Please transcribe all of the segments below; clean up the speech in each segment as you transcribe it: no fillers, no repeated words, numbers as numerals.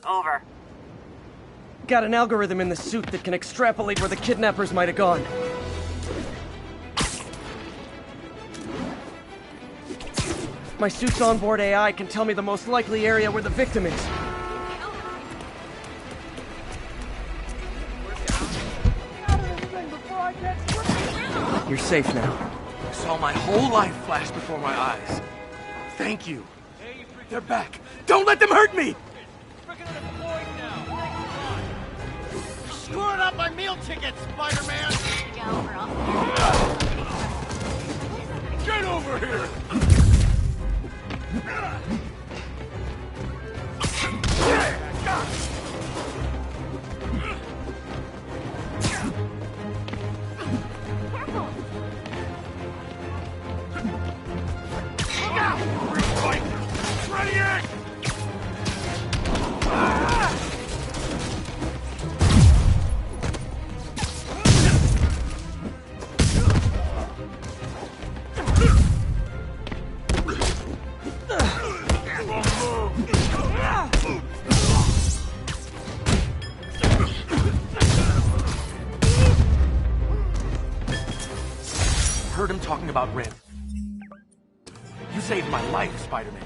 Over. Got an algorithm in the suit that can extrapolate where the kidnappers might have gone. My suit's onboard AI can tell me the most likely area where the victim is. You're safe now. I saw my whole life flash before my eyes. Thank you. They're back. Don't let them hurt me! Screwing up my meal ticket, Spider-Man! Get over here! Heard him talking about Ren. You saved my life, Spider-Man.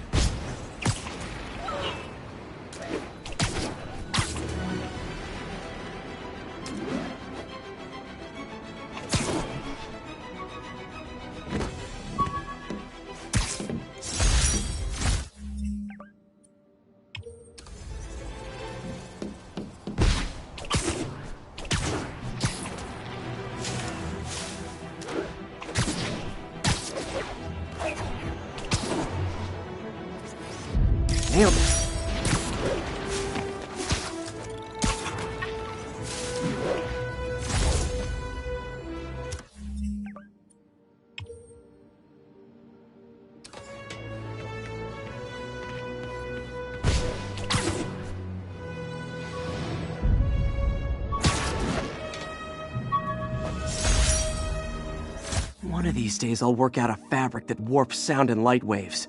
Nailed it. One of these days I'll work out a fabric that warps sound and light waves.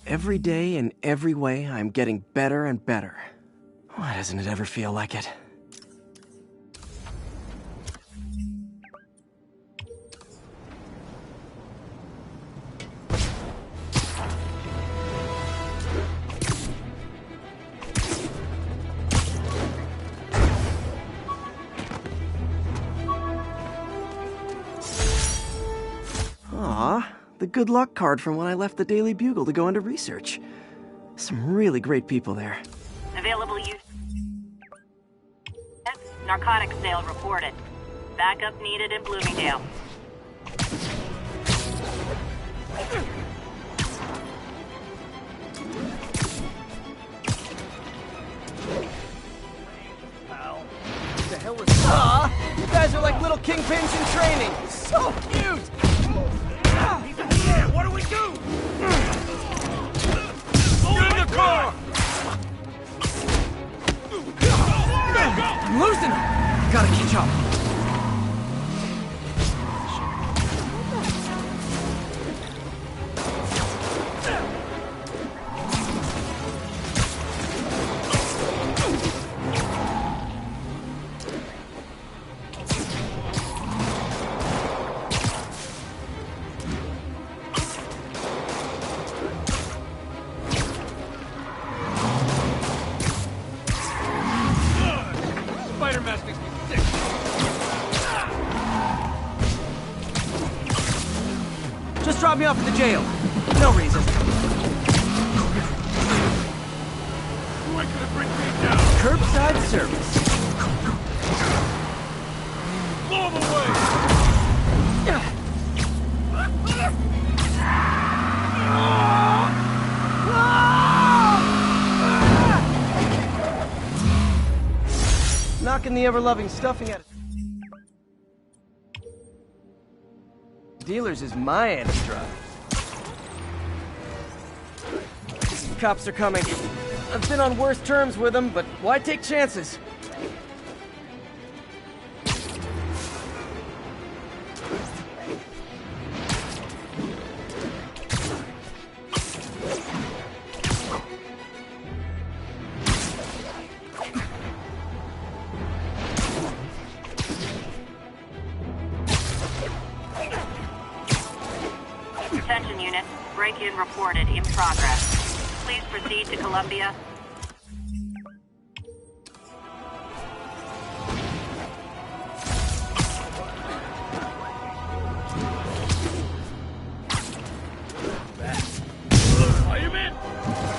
Every day, in every way, I'm getting better and better. Why doesn't it ever feel like it? Aw. The good luck card from when I left the Daily Bugle to go into research. Some really great people there. Available use. Narcotics sale reported. Backup needed in Bloomingdale. What the hell was that? You guys are like little kingpins in training. So cute! What do we do? Get in the car! I'm losing him! Gotta catch up. Spider-Man makes me sick! Just drop me off at the jail. No reason. Who ain't gonna bring me down? Curbside service. Blow him away! kicking the ever-loving stuffing out of... Dealers is my anti-drug. Cops are coming. I've been on worse terms with them, but why take chances? Attention unit, break-in reported in progress. Please proceed to Columbia. Fireman?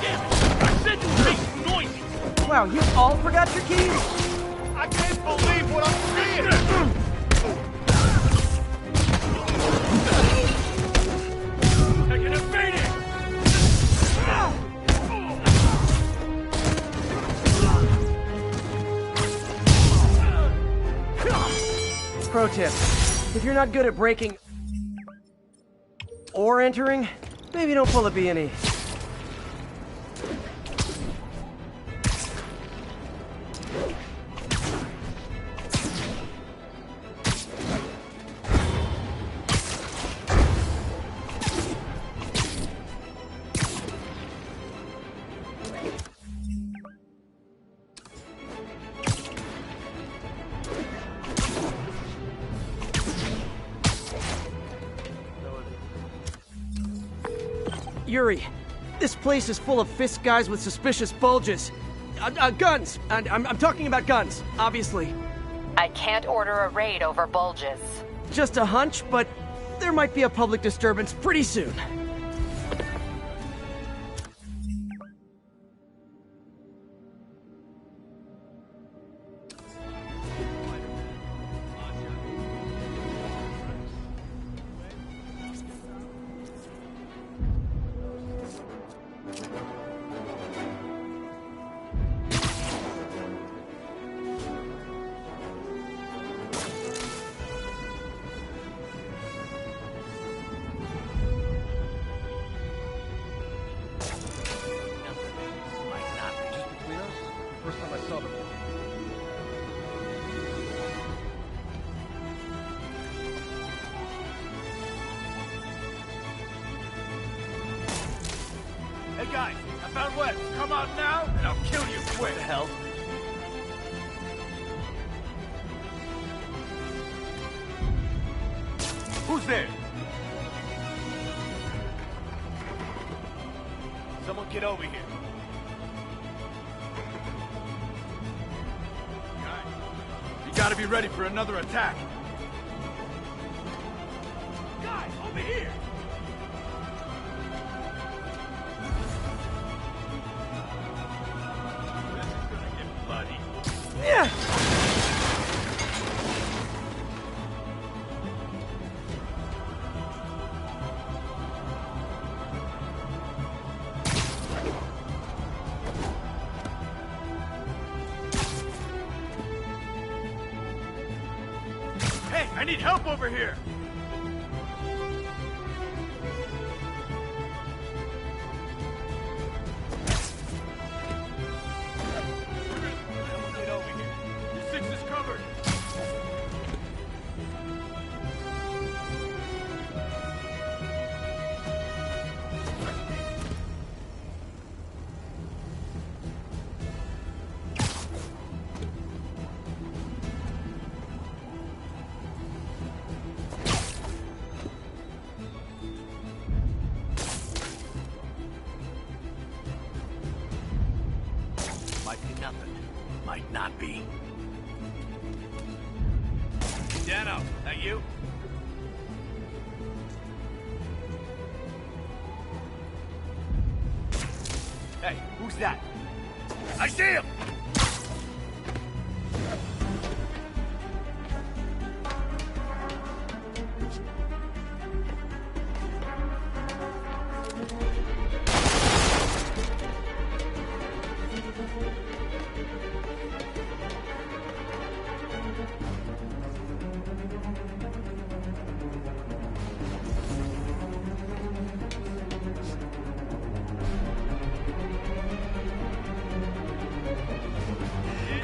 Damn it! I said you make noises! Wow, you all forgot your keys? I can't believe what I'm seeing! Taking a beating! Pro tip, if you're not good at breaking or entering, maybe don't pull a B&E. Yuri, this place is full of fist guys with suspicious bulges. Guns! And I'm talking about guns, obviously. I can't order a raid over bulges. Just a hunch, but there might be a public disturbance pretty soon. Hey guys, I found Wes. Come out now, and I'll kill you quick. The hell? Who's there? Someone get over here. Guys, you gotta be ready for another attack. Guys, over here! This is gonna get bloody. Yeah! Hey, I need help over here! Get over here. Your six is covered. Might be nothing. Might not be. Dano, that you? Hey, who's that? I see him!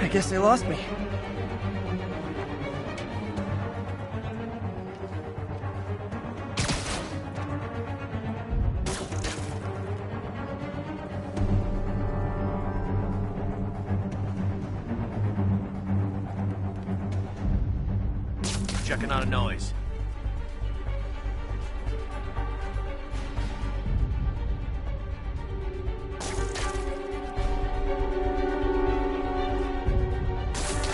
I guess they lost me. Checking on a noise.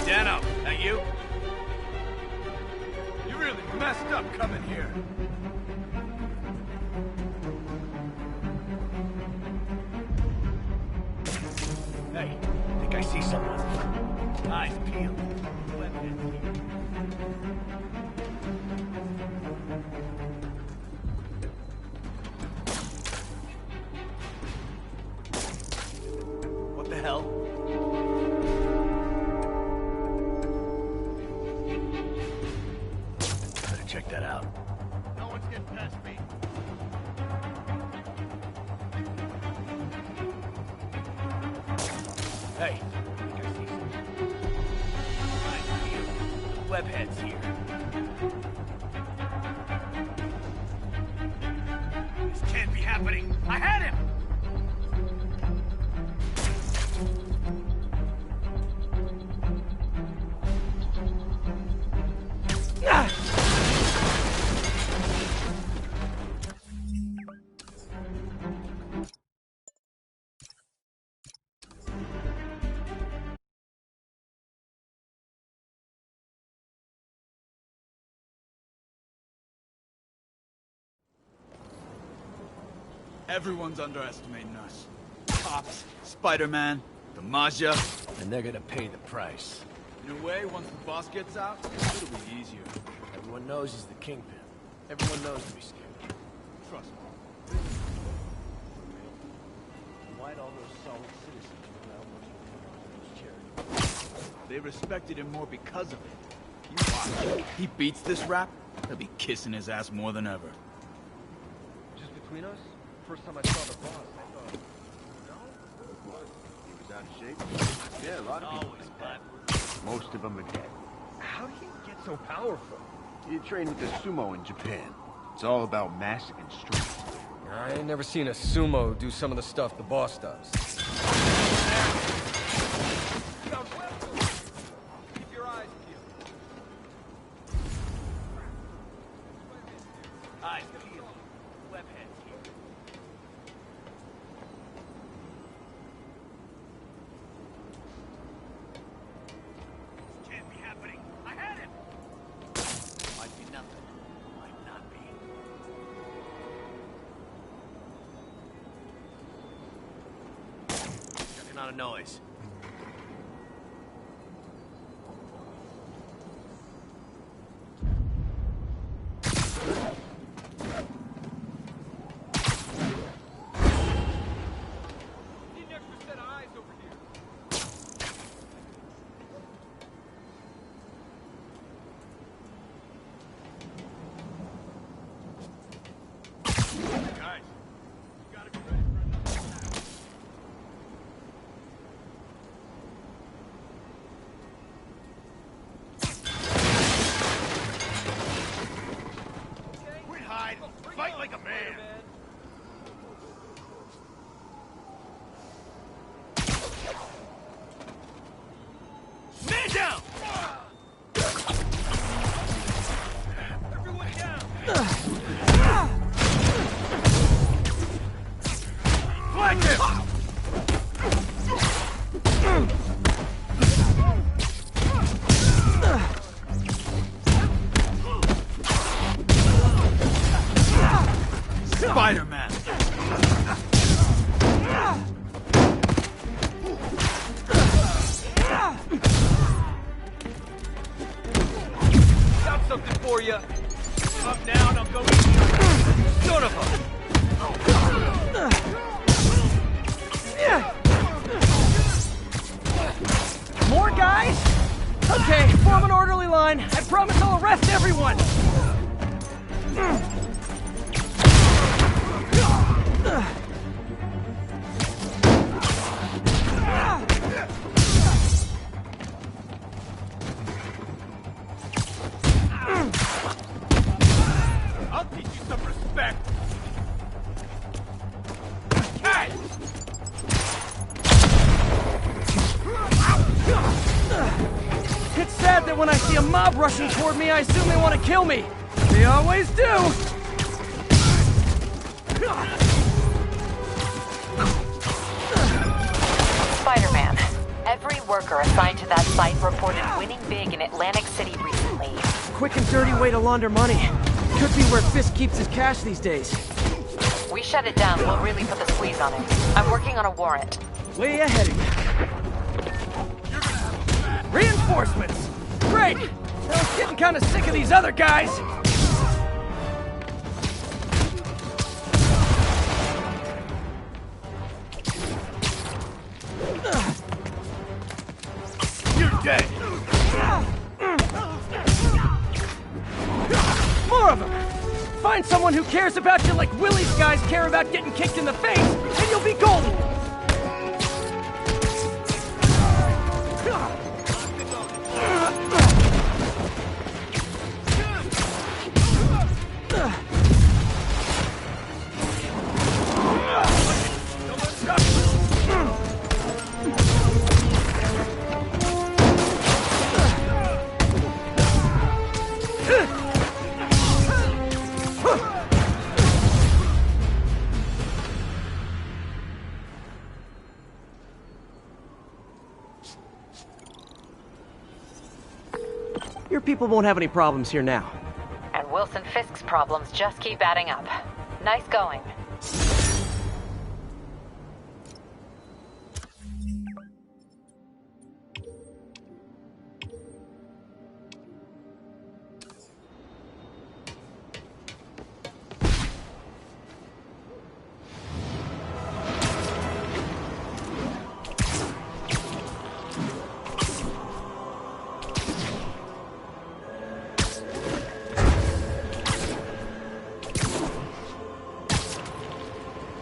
Dano, that you? You really messed up coming here. Hey, I think I see someone. Eyes peeled. Weapons here. What the hell? Better check that out. No one's getting past me. Hey, I think I see something. Eyes peeled. Webhead's here. This can't be happening. I had him! Everyone's underestimating us. Cops, Spider-Man, the Maja. And they're gonna pay the price. In a way, once the boss gets out, it'll be easier. Everyone knows he's the kingpin. Everyone knows to be scared. Trust me. Why'd all those solid citizens without much of charity? They respected him more because of it. You watch. He beats this rap, they'll be kissing his ass more than ever. Just between us? First time I saw the boss, I thought, no? What? He was out of shape? Yeah, a lot of people think that. Most of them are dead. How do you get so powerful? You train with the sumo in Japan. It's all about mass and strength. I ain't never seen a sumo do some of the stuff the boss does. Keep your eyes peeled. Eyes peeled. Webhead's here. This can't be happening. I had him! Might be nothing. Might not be. Checking on a noise. Need an extra set of eyes over here. Guys, you gotta be ready for another attack. Quit hiding. Fight like a man. Man down! Everyone down! Flank him! Spider-Man! Got something for you. Up now and I'll go eat you. Son of a... More guys? Okay, form an orderly line. I promise I'll arrest everyone. bad that when I see a mob rushing toward me, I assume they want to kill me. They always do! Spider-Man, every worker assigned to that site reported winning big in Atlantic City recently. Quick and dirty way to launder money. Could be where Fisk keeps his cash these days. We shut it down, we'll really put the squeeze on him. I'm working on a warrant. Way ahead of you. Reinforcements! Great! I was getting kind of sick of these other guys. You're dead! More of them! Find someone who cares about you like Willie's guys care about getting kicked in the face, and you'll be golden! Your people won't have any problems here now. And Wilson Fisk's problems just keep adding up. Nice going.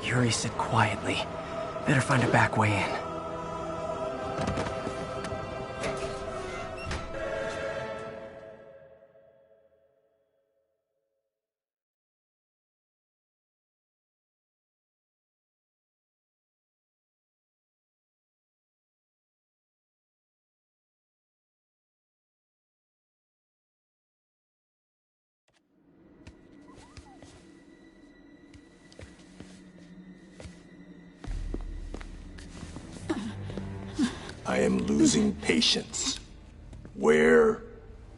Yuri said quietly. Better find a back way in. I am losing patience. Where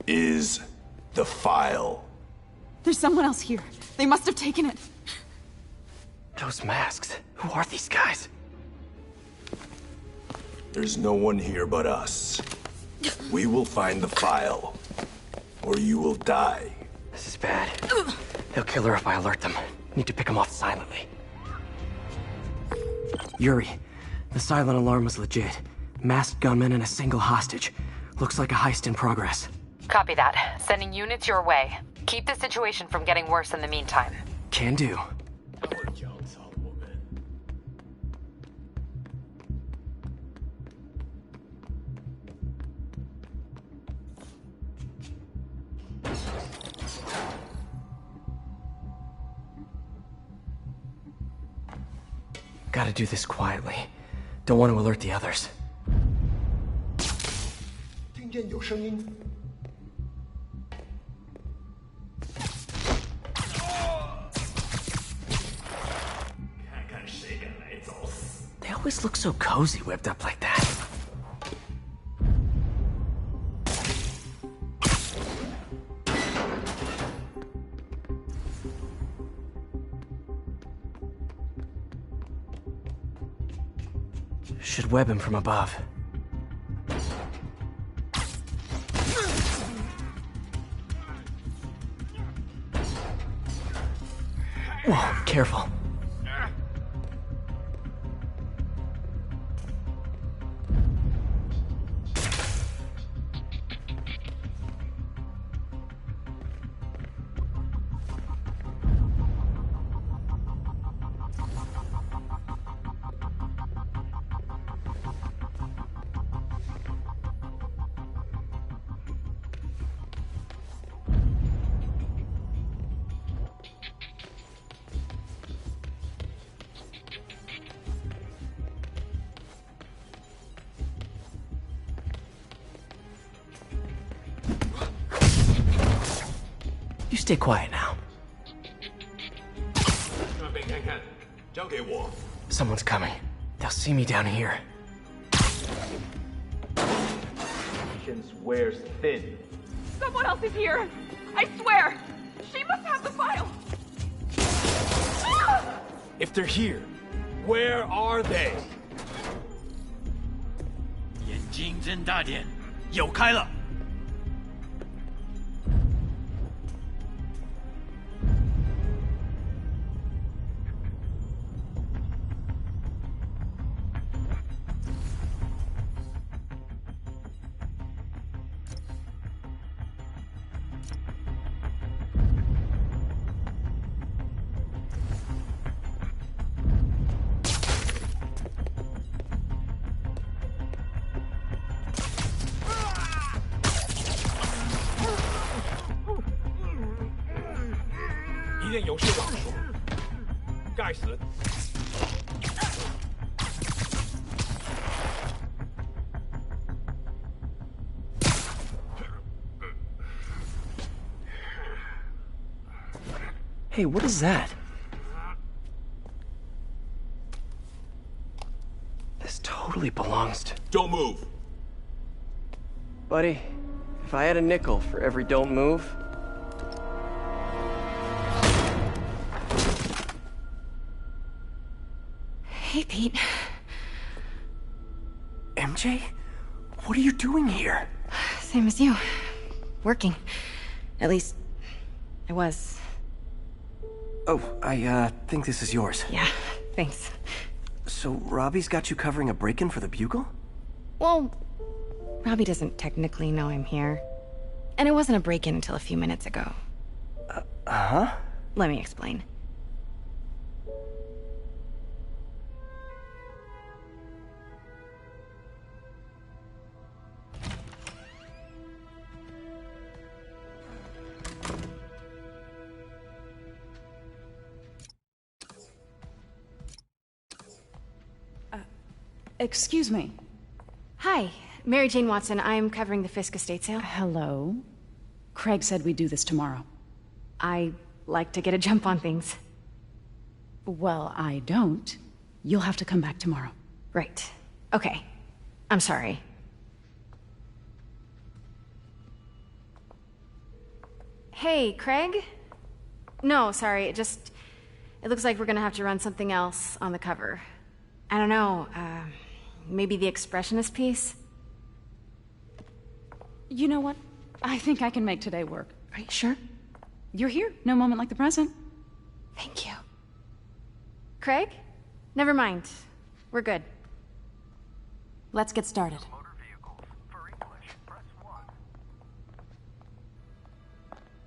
is the file? There's someone else here. They must have taken it. Those masks. Who are these guys? There's no one here but us. We will find the file, or you will die. This is bad. They'll kill her if I alert them. Need to pick them off silently. Yuri, the silent alarm was legit. Masked gunmen and a single hostage. Looks like a heist in progress. Copy that. Sending units your way. Keep the situation from getting worse in the meantime. Can do. Gotta do this quietly. Don't want to alert the others. 听见有声音。 They always look so cozy whipped up like that. Should web him from above. Whoa, careful. stay quiet now. Someone's coming. They'll see me down here. Patience wears thin. Someone else is here! I swear! She must have the file! If they're here, where are they? 眼睛睁大点，有开了。一定有事找说。该死！ Hey, what is that? This totally belongs to... Don't move! Buddy, if I had a nickel for every don't move... Hey, Pete. MJ? What are you doing here? Same as you. Working. At least, I was. Oh, I think this is yours. Yeah, thanks. So, Robbie's got you covering a break-in for the Bugle? Well, Robbie doesn't technically know I'm here. And it wasn't a break-in until a few minutes ago. Huh? Let me explain. Excuse me. Hi, Mary Jane Watson. I'm covering the Fisk estate sale. Hello. Craig said we'd do this tomorrow. I like to get a jump on things. Well, I don't. You'll have to come back tomorrow. Right. Okay. I'm sorry. Hey, Craig? No, sorry, it looks like we're gonna have to run something else on the cover. I don't know, maybe the expressionist piece? You know what? I think I can make today work. Are you sure? You're here. No moment like the present. Thank you. Craig? Never mind. We're good. Let's get started.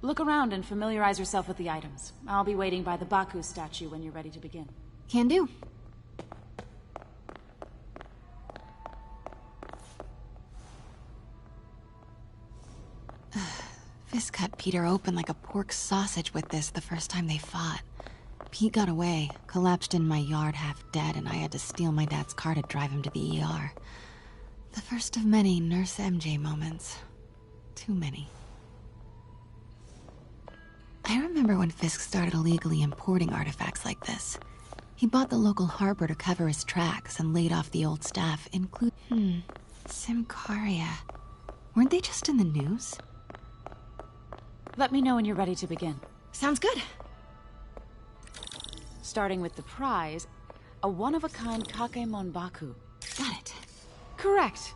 Look around and familiarize yourself with the items. I'll be waiting by the Baku statue when you're ready to begin. Can do. Fisk cut Peter open like a pork sausage with this the first time they fought. Pete got away, collapsed in my yard half dead, and I had to steal my dad's car to drive him to the ER. The first of many Nurse MJ moments. Too many. I remember when Fisk started illegally importing artifacts like this. He bought the local harbor to cover his tracks and laid off the old staff, including... Symkaria. Weren't they just in the news? Let me know when you're ready to begin. Sounds good. Starting with the prize, a one-of-a-kind Kakemon Baku. Got it. Correct.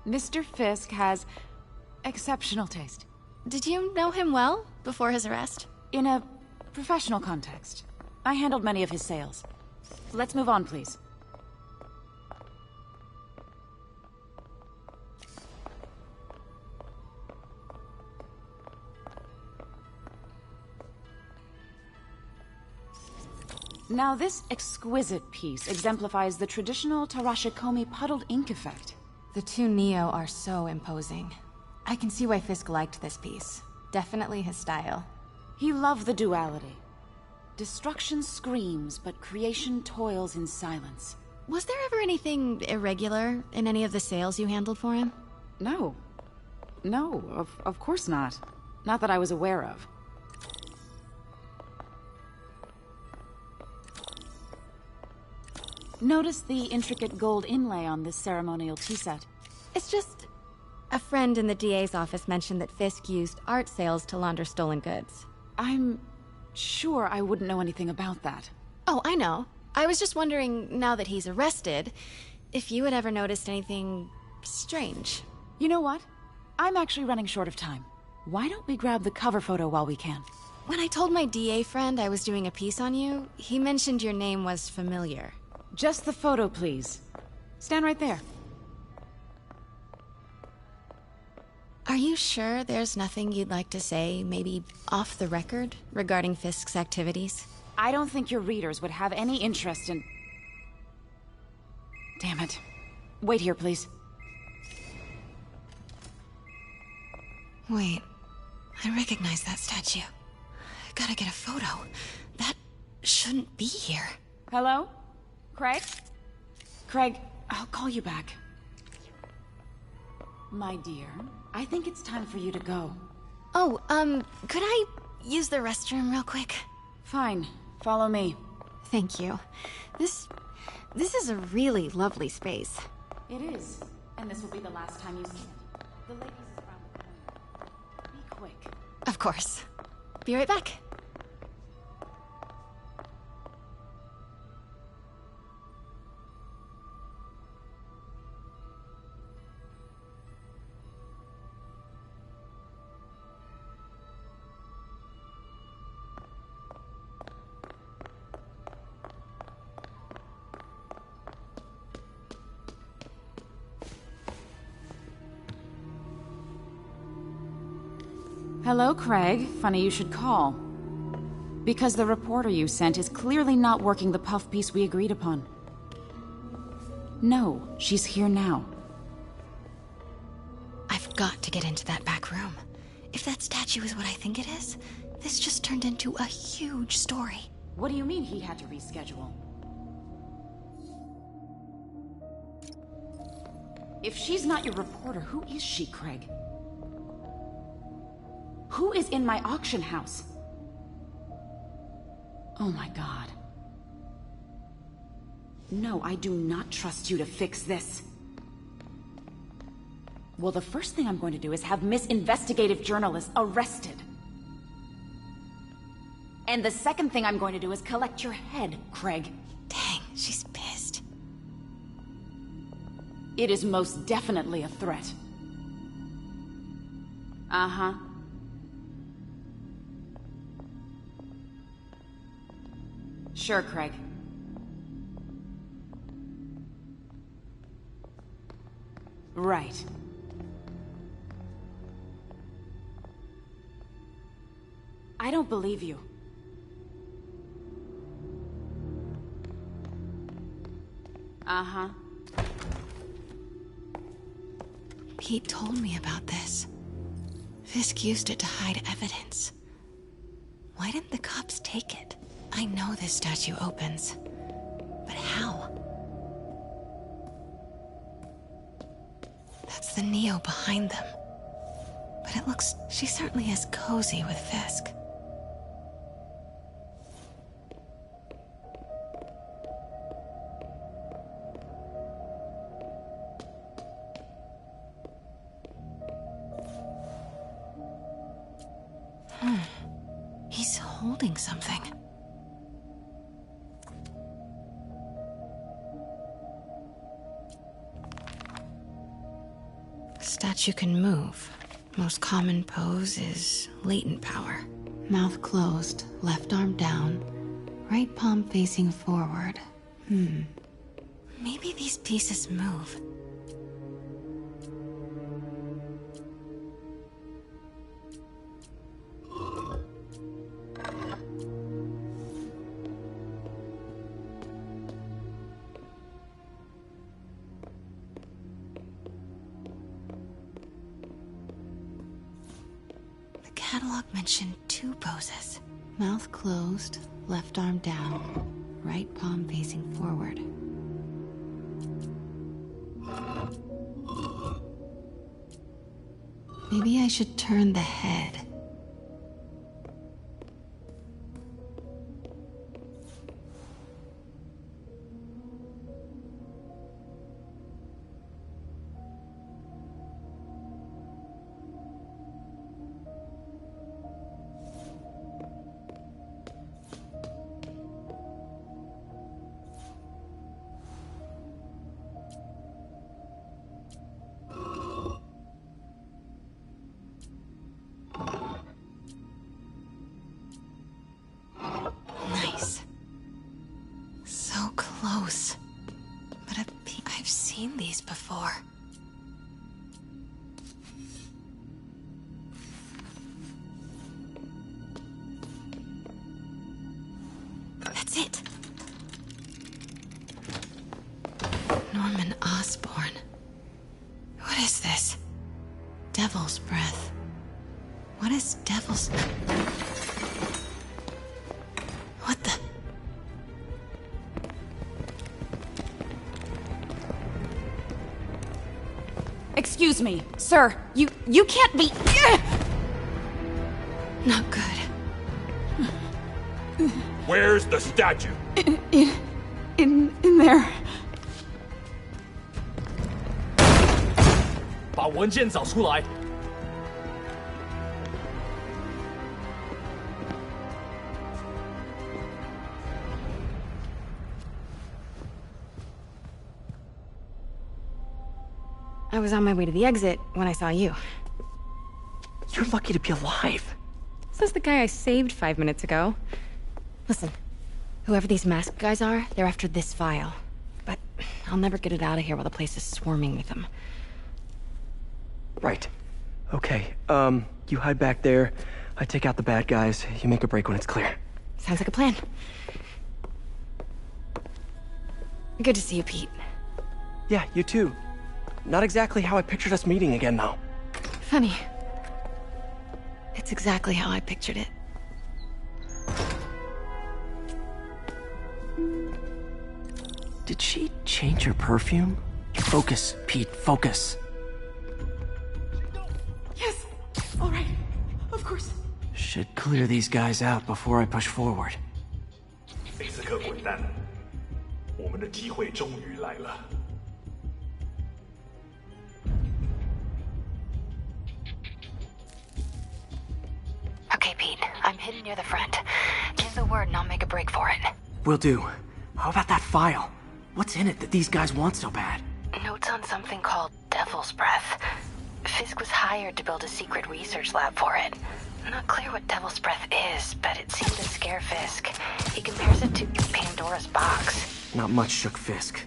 Mr. Fisk has exceptional taste. Did you know him well before his arrest? In a professional context. I handled many of his sales. Let's move on, please. Now, this exquisite piece exemplifies the traditional Tarashikomi puddled ink effect. The two Neo are so imposing. I can see why Fisk liked this piece. Definitely his style. He loved the duality. Destruction screams, but creation toils in silence. Was there ever anything irregular in any of the sales you handled for him? No. No, of course not. Not that I was aware of. Notice the intricate gold inlay on this ceremonial tea set. It's just... a friend in the DA's office mentioned that Fisk used art sales to launder stolen goods. I'm sure I wouldn't know anything about that. Oh, I know. I was just wondering, now that he's arrested, if you had ever noticed anything strange. You know what? I'm actually running short of time. Why don't we grab the cover photo while we can? When I told my DA friend I was doing a piece on you, he mentioned your name was familiar. Just the photo, please. Stand right there. Are you sure there's nothing you'd like to say, maybe off the record, regarding Fisk's activities? I don't think your readers would have any interest in... Damn it. Wait here, please. Wait. I recognize that statue. I gotta get a photo. That shouldn't be here. Hello? Craig? Craig, I'll call you back. My dear, I think it's time for you to go. Oh, could I use the restroom real quick? Fine. Follow me. Thank you. This is a really lovely space. It is. And this will be the last time you see it. The ladies is around the corner. Be quick. Of course. Be right back. Hello, Craig. Funny you should call. Because the reporter you sent is clearly not working the puff piece we agreed upon. No, she's here now. I've got to get into that back room. If that statue is what I think it is, this just turned into a huge story. What do you mean he had to reschedule? If she's not your reporter, who is she, Craig? Who is in my auction house? Oh my god. No, I do not trust you to fix this. Well, the first thing I'm going to do is have Miss Investigative Journalist arrested. And the second thing I'm going to do is collect your head, Craig. Dang, she's pissed. It is most definitely a threat. Uh-huh. Sure, Craig. Right. I don't believe you. Uh-huh. Pete told me about this. Fisk used it to hide evidence. Why didn't the cops take it? I know this statue opens, but how? That's the Neo behind them. But it looks... she certainly is cozy with Fisk. He's holding something. Statue can move. Most common pose is latent power. Mouth closed, left arm down, right palm facing forward. Maybe these pieces move. Catalog mentioned 2 poses. Mouth closed, left arm down, right palm facing forward. Maybe I should turn the head. close. But I've seen these before. That's it. Norman Osborn. What is this? Devil's breath. What is devil's... What the... Excuse me, sir. You can't be... Not good. Where's the statue? In there. 把文件找出来。 I was on my way to the exit when I saw you. You're lucky to be alive. Says the guy I saved 5 minutes ago. Listen, whoever these masked guys are, they're after this file. But I'll never get it out of here while the place is swarming with them. Right. Okay, you hide back there. I take out the bad guys. You make a break when it's clear. Sounds like a plan. Good to see you, Pete. Yeah, you too. Not exactly how I pictured us meeting again, though. Funny. It's exactly how I pictured it. Did she change her perfume? Focus, Pete, focus. Yes. All right. Of course. Should clear these guys out before I push forward. 菲斯克滚蛋！我们的机会终于来了。 Okay, Pete. I'm hidden near the front. Give the word and I'll make a break for it. Will do. How about that file? What's in it that these guys want so bad? Notes on something called Devil's Breath. Fisk was hired to build a secret research lab for it. Not clear what Devil's Breath is, but it seemed to scare Fisk. He compares it to Pandora's box. Not much shook Fisk.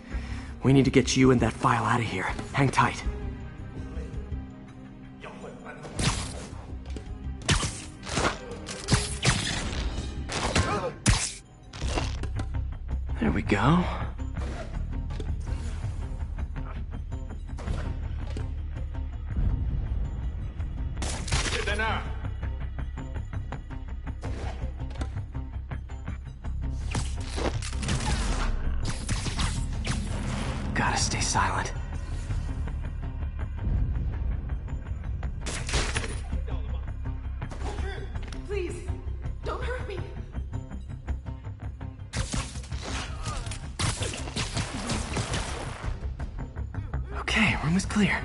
We need to get you and that file out of here. Hang tight. There we go. Gotta stay silent. Please, don't hurt me. Okay, room is clear.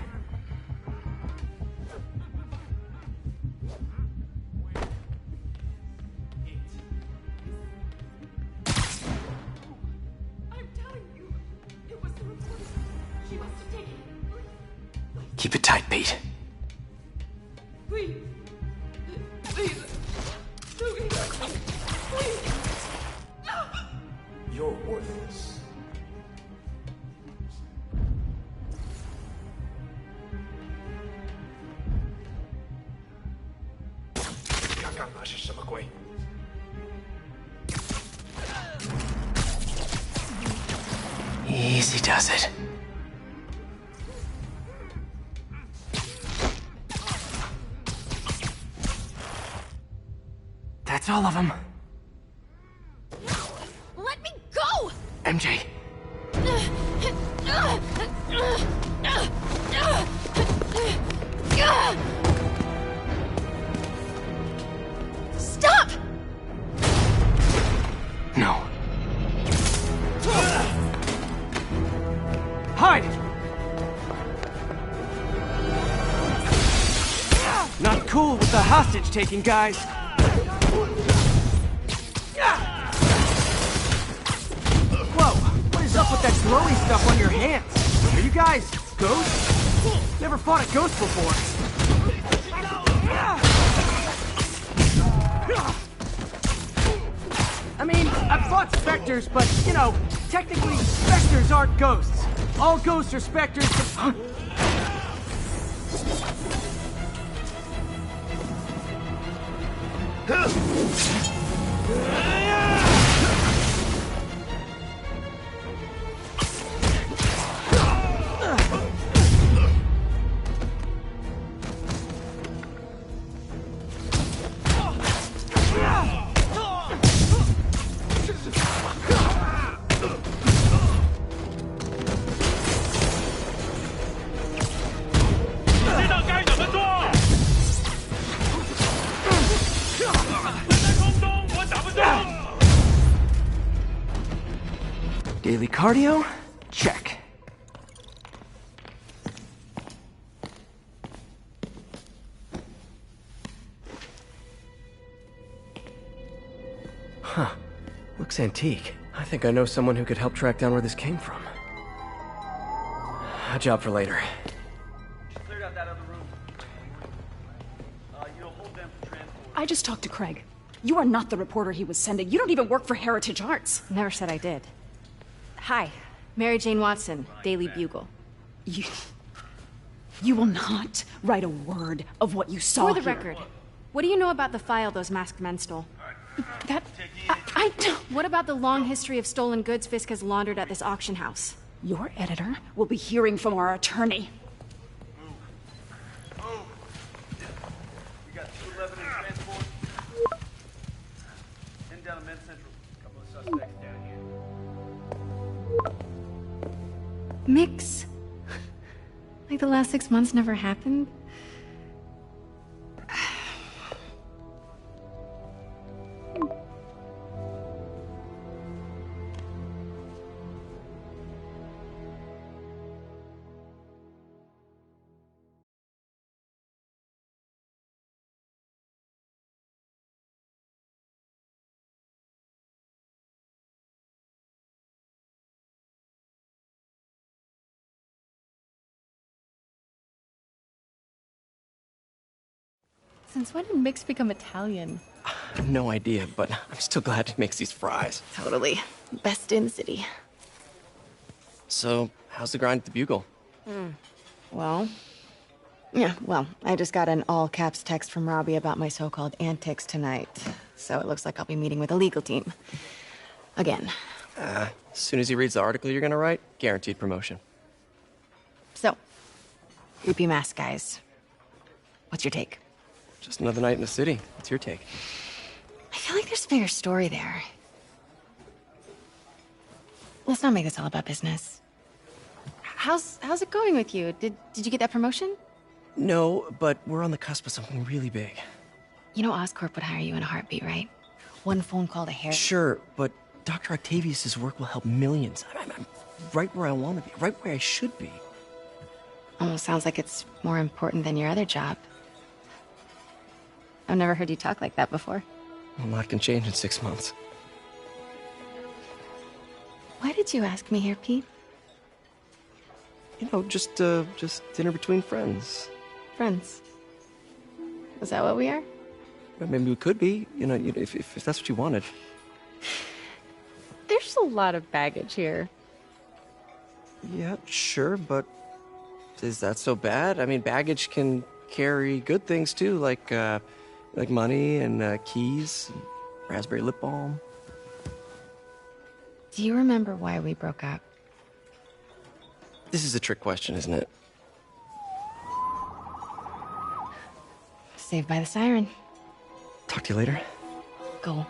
I'm telling you, it was the reporter. She must have taken it. Keep it tight, Pete. Please. Please. Please. You're worthless. 刚刚那是什么鬼？ Easy does it. That's all of them. Let me go! MJ. Stop! No. Hide! Not cool with the hostage-taking, guys. Whoa, what is up with that glowy stuff on your hands? Are you guys ghosts? Never fought a ghost before. I mean, I've fought specters, but, you know, technically, specters aren't ghosts. All ghosts are specters. Daily cardio? Check. Huh. Looks antique. I think I know someone who could help track down where this came from. A job for later. Cleared out that other room. You'll hold them for transport. I just talked to Craig. You are not the reporter he was sending. You don't even work for Heritage Arts. Never said I did. Hi, Mary Jane Watson, Daily Bugle. You will not write a word of what you saw For the here. record, what do you know about the file those masked men stole? I don't... What about the long history of stolen goods Fisk has laundered at this auction house? Your editor will be hearing from our attorney. We got 211 in transport. Heading down to Men's Central. A couple of suspects down here. Mix? Like the last 6 months never happened? Since when did Mix become Italian? I have no idea, but I'm still glad he makes these fries. Totally. Best in the city. So, how's the grind at the Bugle? Well, I just got an all-caps text from Robbie about my so-called antics tonight. So it looks like I'll be meeting with the legal team. Again. As soon as he reads the article you're gonna write, guaranteed promotion. So, creepy mask guys. What's your take? Just another night in the city. What's your take? I feel like there's a bigger story there. Let's not make this all about business. How's it going with you? Did you get that promotion? No, but we're on the cusp of something really big. You know Oscorp would hire you in a heartbeat, right? One phone call to Harry. Sure, but Dr. Octavius's work will help millions. I'm right where I want to be, right where I should be. Almost sounds like it's more important than your other job. I've never heard you talk like that before. A lot can change in 6 months. Why did you ask me here, Pete? You know, just dinner between friends. Friends. Is that what we are? Well, maybe we could be, if that's what you wanted. There's a lot of baggage here. Yeah, sure, but is that so bad? I mean, baggage can carry good things too, like money and keys, and raspberry lip balm. Do you remember why we broke up? This is a trick question, isn't it? Saved by the siren. Talk to you later. Go.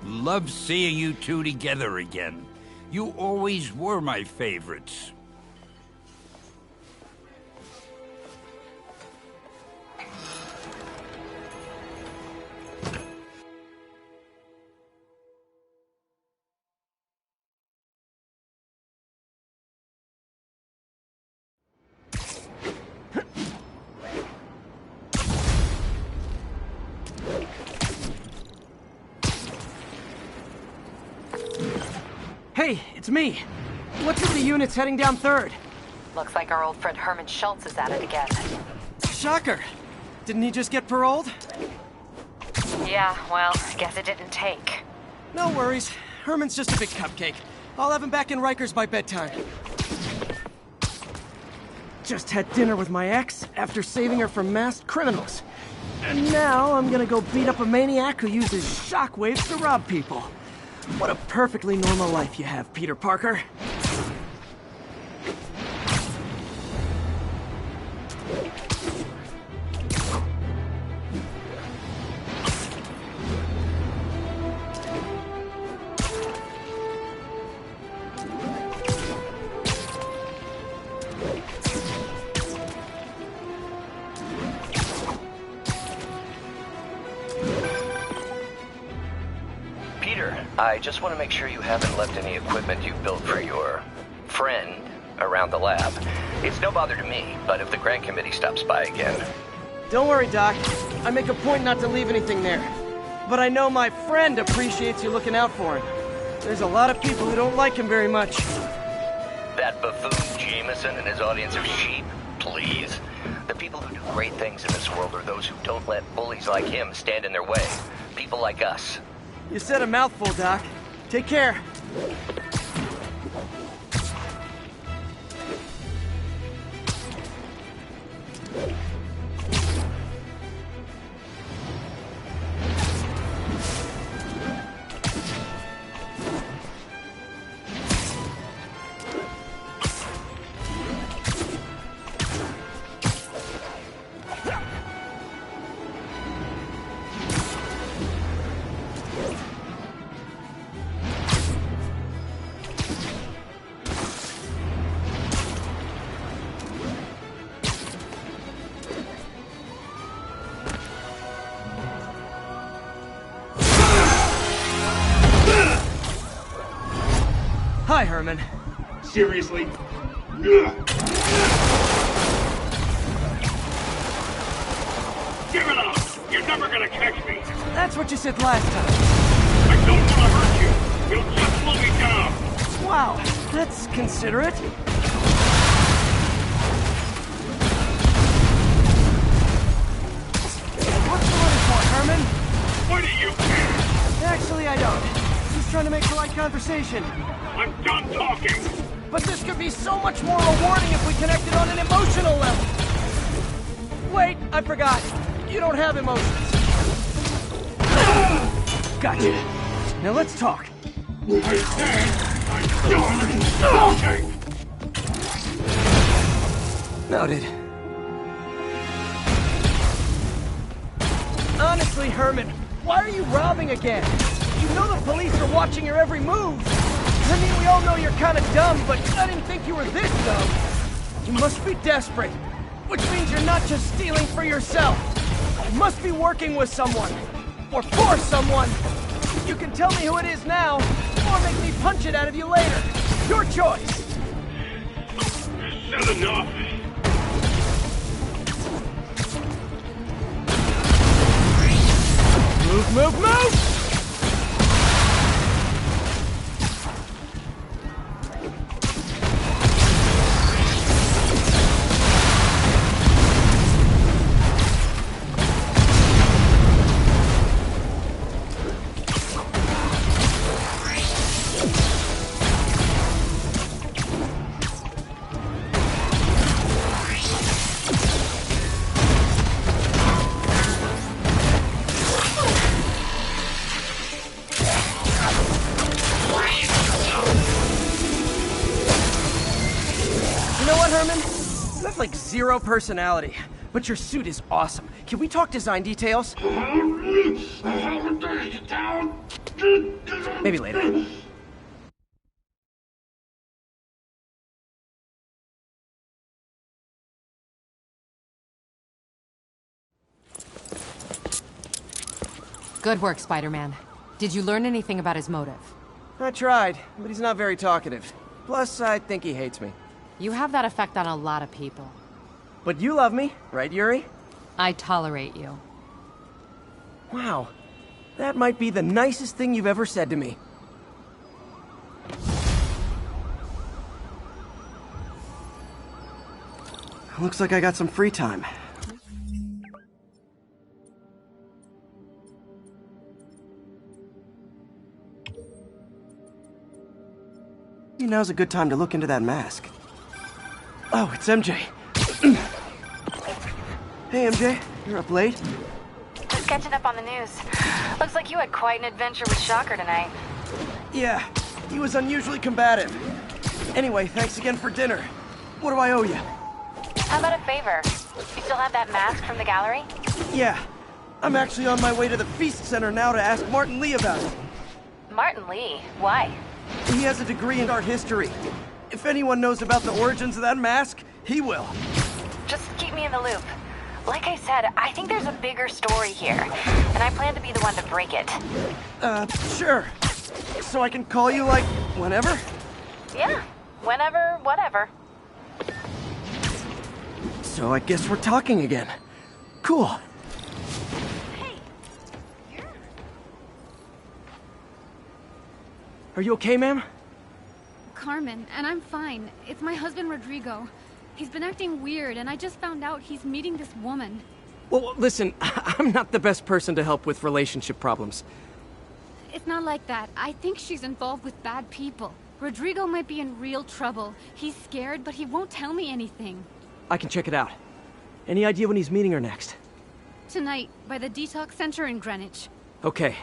Love seeing you two together again. You always were my favorites. Hey, it's me. What's with the units heading down 3rd? Looks like our old friend Herman Schultz is at it again. Shocker. Didn't he just get paroled? Yeah, well, I guess it didn't take. No worries. Herman's just a big cupcake. I'll have him back in Rikers by bedtime. Just had dinner with my ex after saving her from masked criminals. And now I'm gonna go beat up a maniac who uses shockwaves to rob people. What a perfectly normal life you have, Peter Parker. I just want to make sure you haven't left any equipment you built for your friend around the lab. It's no bother to me, but if the grant committee stops by again... Don't worry, Doc. I make a point not to leave anything there. But I know my friend appreciates you looking out for him. There's a lot of people who don't like him very much. That buffoon Jameson and his audience of sheep? Please. The people who do great things in this world are those who don't let bullies like him stand in their way. People like us. You said a mouthful, Doc. Take care. Hi, Herman. Seriously? Give it up! You're never gonna catch me! That's what you said last time. I don't want to hurt you! You'll just slow me down! Wow, that's considerate. What's the money for, Herman? Why do you care? Actually, I don't. Just trying to make polite conversation. I'm done talking! But this could be so much more rewarding if we connected on an emotional level! Wait, I forgot. You don't have emotions. Gotcha. Now let's talk. I said I'm done talking! Noted. Honestly, Herman, why are you robbing again? You know the police are watching your every move. I mean, we all know you're kind of dumb, but I didn't think you were this dumb. You must be desperate, which means you're not just stealing for yourself. You must be working with someone, or for someone. You can tell me who it is now, or make me punch it out of you later. Your choice. Said enough. Move, move, move! Zero personality, but your suit is awesome. Can we talk design details? Maybe later. Good work, Spider-Man. Did you learn anything about his motive? I tried, but he's not very talkative. Plus, I think he hates me. You have that effect on a lot of people. But you love me, right, Yuri? I tolerate you. Wow. That might be the nicest thing you've ever said to me. Looks like I got some free time. Now's a good time to look into that mask. Oh, it's MJ. Hey, MJ. You're up late? Just catching up on the news. Looks like you had quite an adventure with Shocker tonight. Yeah, he was unusually combative. Anyway, thanks again for dinner. What do I owe you? How about a favor? You still have that mask from the gallery? Yeah. I'm actually on my way to the Feast Center now to ask Martin Lee about it. Martin Lee? Why? He has a degree in art history. If anyone knows about the origins of that mask, he will. Just keep me in the loop. Like I said, I think there's a bigger story here, and I plan to be the one to break it. Sure. So I can call you, like, whenever? Yeah, whenever, whatever. So I guess we're talking again. Cool. Are you okay, ma'am? Carmen, and I'm fine. It's my husband, Rodrigo. He's been acting weird, and I just found out he's meeting this woman. Well, listen, I'm not the best person to help with relationship problems. It's not like that. I think she's involved with bad people. Rodrigo might be in real trouble. He's scared, but he won't tell me anything. I can check it out. Any idea when he's meeting her next? Tonight, by the detox center in Greenwich. Okay.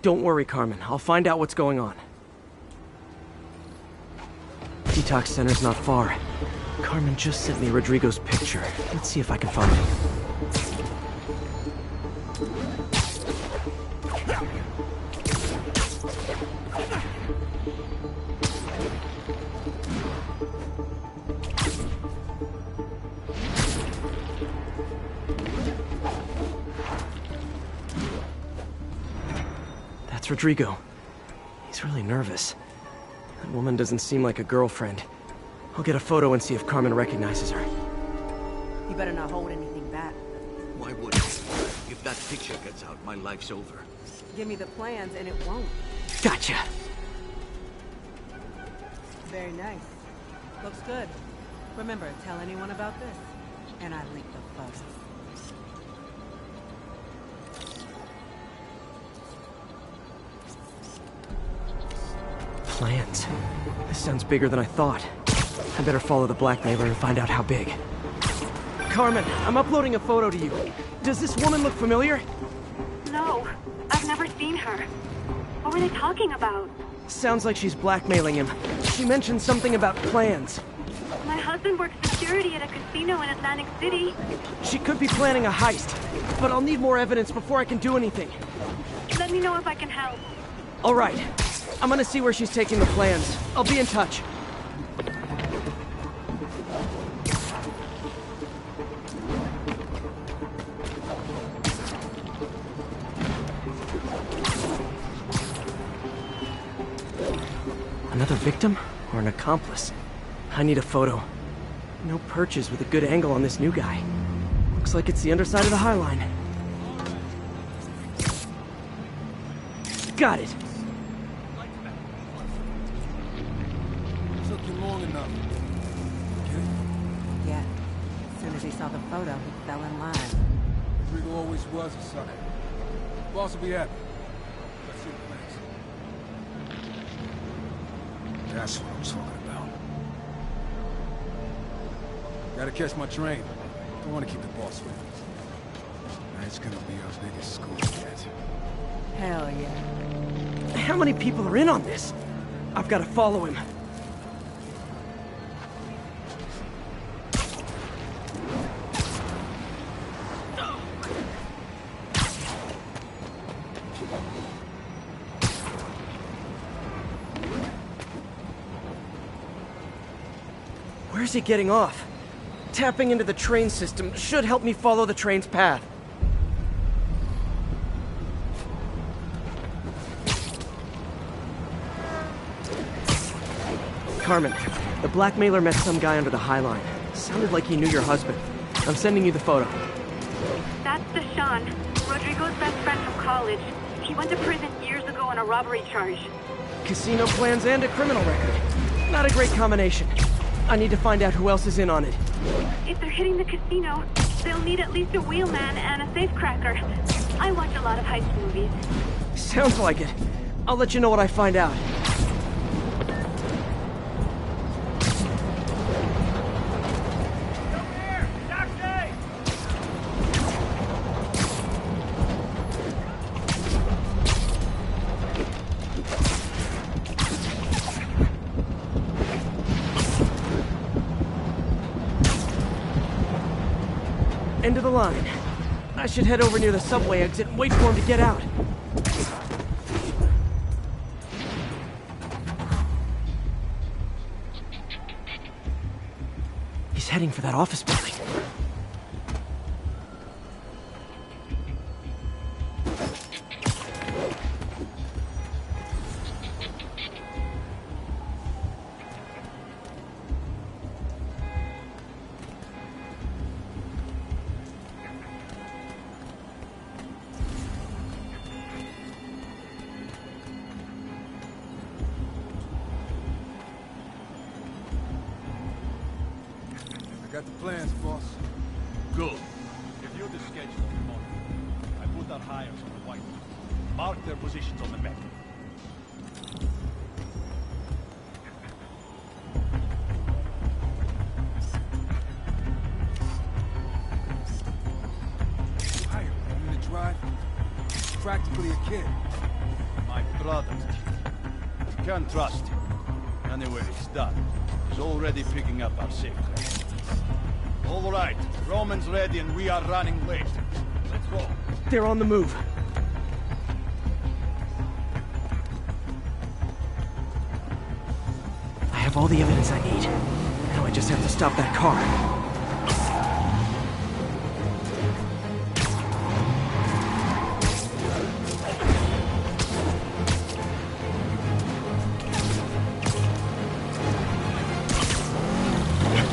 Don't worry, Carmen. I'll find out what's going on. Detox center's not far. Carmen just sent me Rodrigo's picture. Let's see if I can find him. That's Rodrigo. He's really nervous. That woman doesn't seem like a girlfriend. I'll get a photo and see if Carmen recognizes her. You better not hold anything back. Why would I? If that picture gets out, my life's over. Give me the plans and it won't. Gotcha. Very nice. Looks good. Remember, tell anyone about this. And I leak the photos. Plans. This sounds bigger than I thought. I better follow the blackmailer and find out how big. Carmen, I'm uploading a photo to you. Does this woman look familiar? No, I've never seen her. What were they talking about? Sounds like she's blackmailing him. She mentioned something about plans. My husband works security at a casino in Atlantic City. She could be planning a heist, but I'll need more evidence before I can do anything. Let me know if I can help. All right. I'm gonna see where she's taking the plans. I'll be in touch. Another victim or an accomplice? I need a photo. No perches with a good angle on this new guy. Looks like it's the underside of the High Line. Got it. Took you long enough. Okay? Yeah. As soon as he saw the photo, he fell in line. Rodrigo always was a sucker. Boss will be happy. Let's see the plans. That's what I'm talking about. Gotta catch my train. Don't want to keep the boss with me. Tonight's gonna be our biggest school yet. Hell yeah. How many people are in on this? I've got to follow him. Where's he getting off? Tapping into the train system should help me follow the train's path. Carmen, the blackmailer met some guy under the High Line. Sounded like he knew your husband. I'm sending you the photo. That's Deshawn, Rodrigo's best friend from college. He went to prison years ago on a robbery charge. Casino plans and a criminal record. Not a great combination. I need to find out who else is in on it. If they're hitting the casino, they'll need at least a wheelman and a safecracker. I watch a lot of heist movies. Sounds like it. I'll let you know what I find out. End of the line. I should head over near the subway exit and wait for him to get out. He's heading for that office building. Got the plans, boss. Good. Review the schedule tomorrow. I put our hires on the whiteboard. Mark their positions on the map. Hired, you to drive? He's practically a kid. My brother's kid. You can't trust him. Anyway, it's done. He's already picking up our safecracker. All right, Roman's ready and we are running late. Let's go. They're on the move. I have all the evidence I need. Now I just have to stop that car.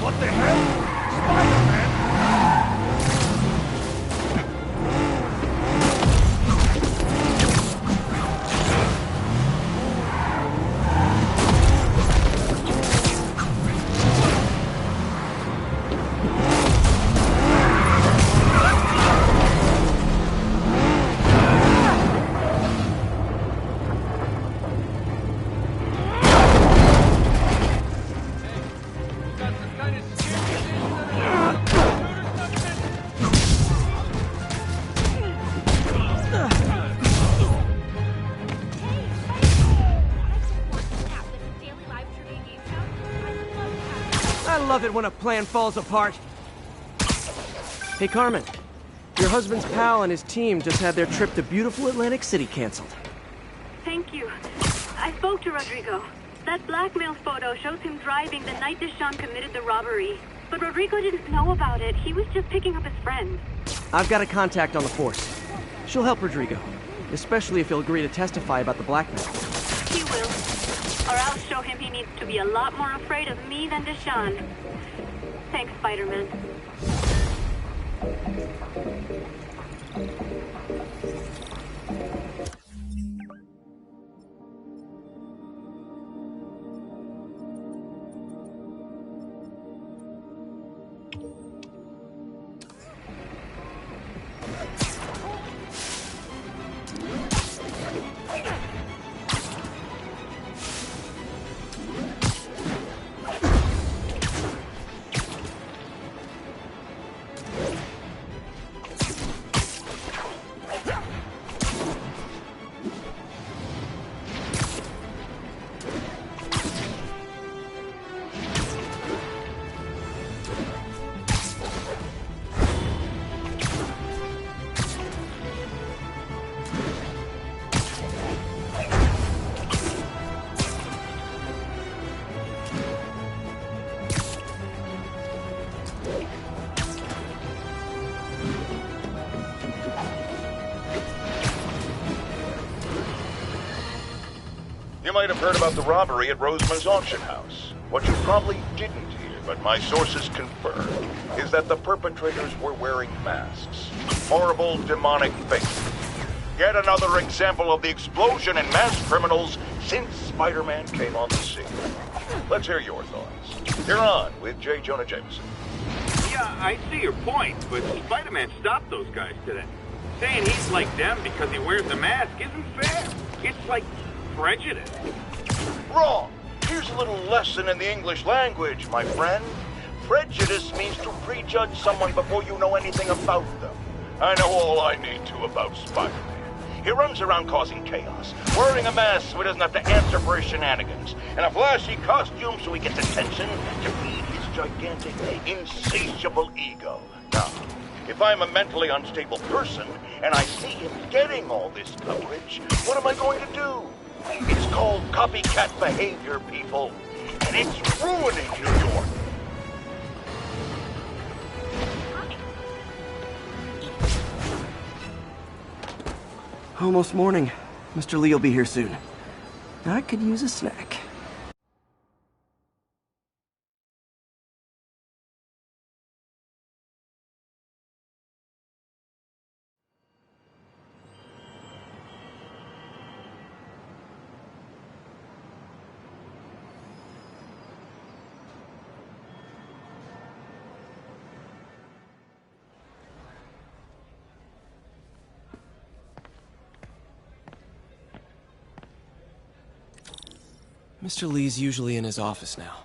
What the hell? Spider-Man! I love it when a plan falls apart. Hey, Carmen. Your husband's pal and his team just had their trip to beautiful Atlantic City canceled. Thank you. I spoke to Rodrigo. That blackmail photo shows him driving the night Deshawn committed the robbery. But Rodrigo didn't know about it. He was just picking up his friend. I've got a contact on the force. She'll help Rodrigo, especially if he'll agree to testify about the blackmail. He will. Or I'll show him he needs to be a lot more afraid of me than Deshawn. Thanks, Spider-Man. You might have heard about the robbery at Roseman's auction house. What you probably didn't hear, but my sources confirm, is that the perpetrators were wearing masks. Horrible, demonic faces. Yet another example of the explosion in mass criminals since Spider-Man came on the scene. Let's hear your thoughts. You're on with J. Jonah Jameson. Yeah, I see your point, but Spider-Man stopped those guys today. Saying he's like them because he wears a mask isn't fair. It's like prejudice. Wrong. Here's a little lesson in the English language, my friend. Prejudice means to prejudge someone before you know anything about them. I know all I need to about Spider-Man. He runs around causing chaos, wearing a mask so he doesn't have to answer for his shenanigans, and a flashy costume so he gets attention to feed his gigantic, insatiable ego. Now, if I'm a mentally unstable person, and I see him getting all this coverage, what am I going to do? It's called copycat behavior, people, and it's ruining New York. Almost morning. Mr. Lee will be here soon. I could use a snack. Mr. Lee's usually in his office now.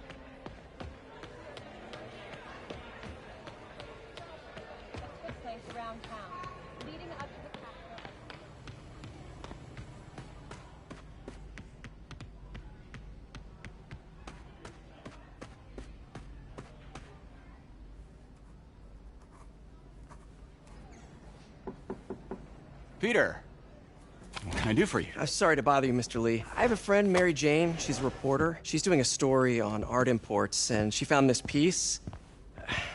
Peter, what can I do for you? Sorry to bother you, Mr. Lee. I have a friend, Mary Jane. She's a reporter. She's doing a story on art imports, and she found this piece.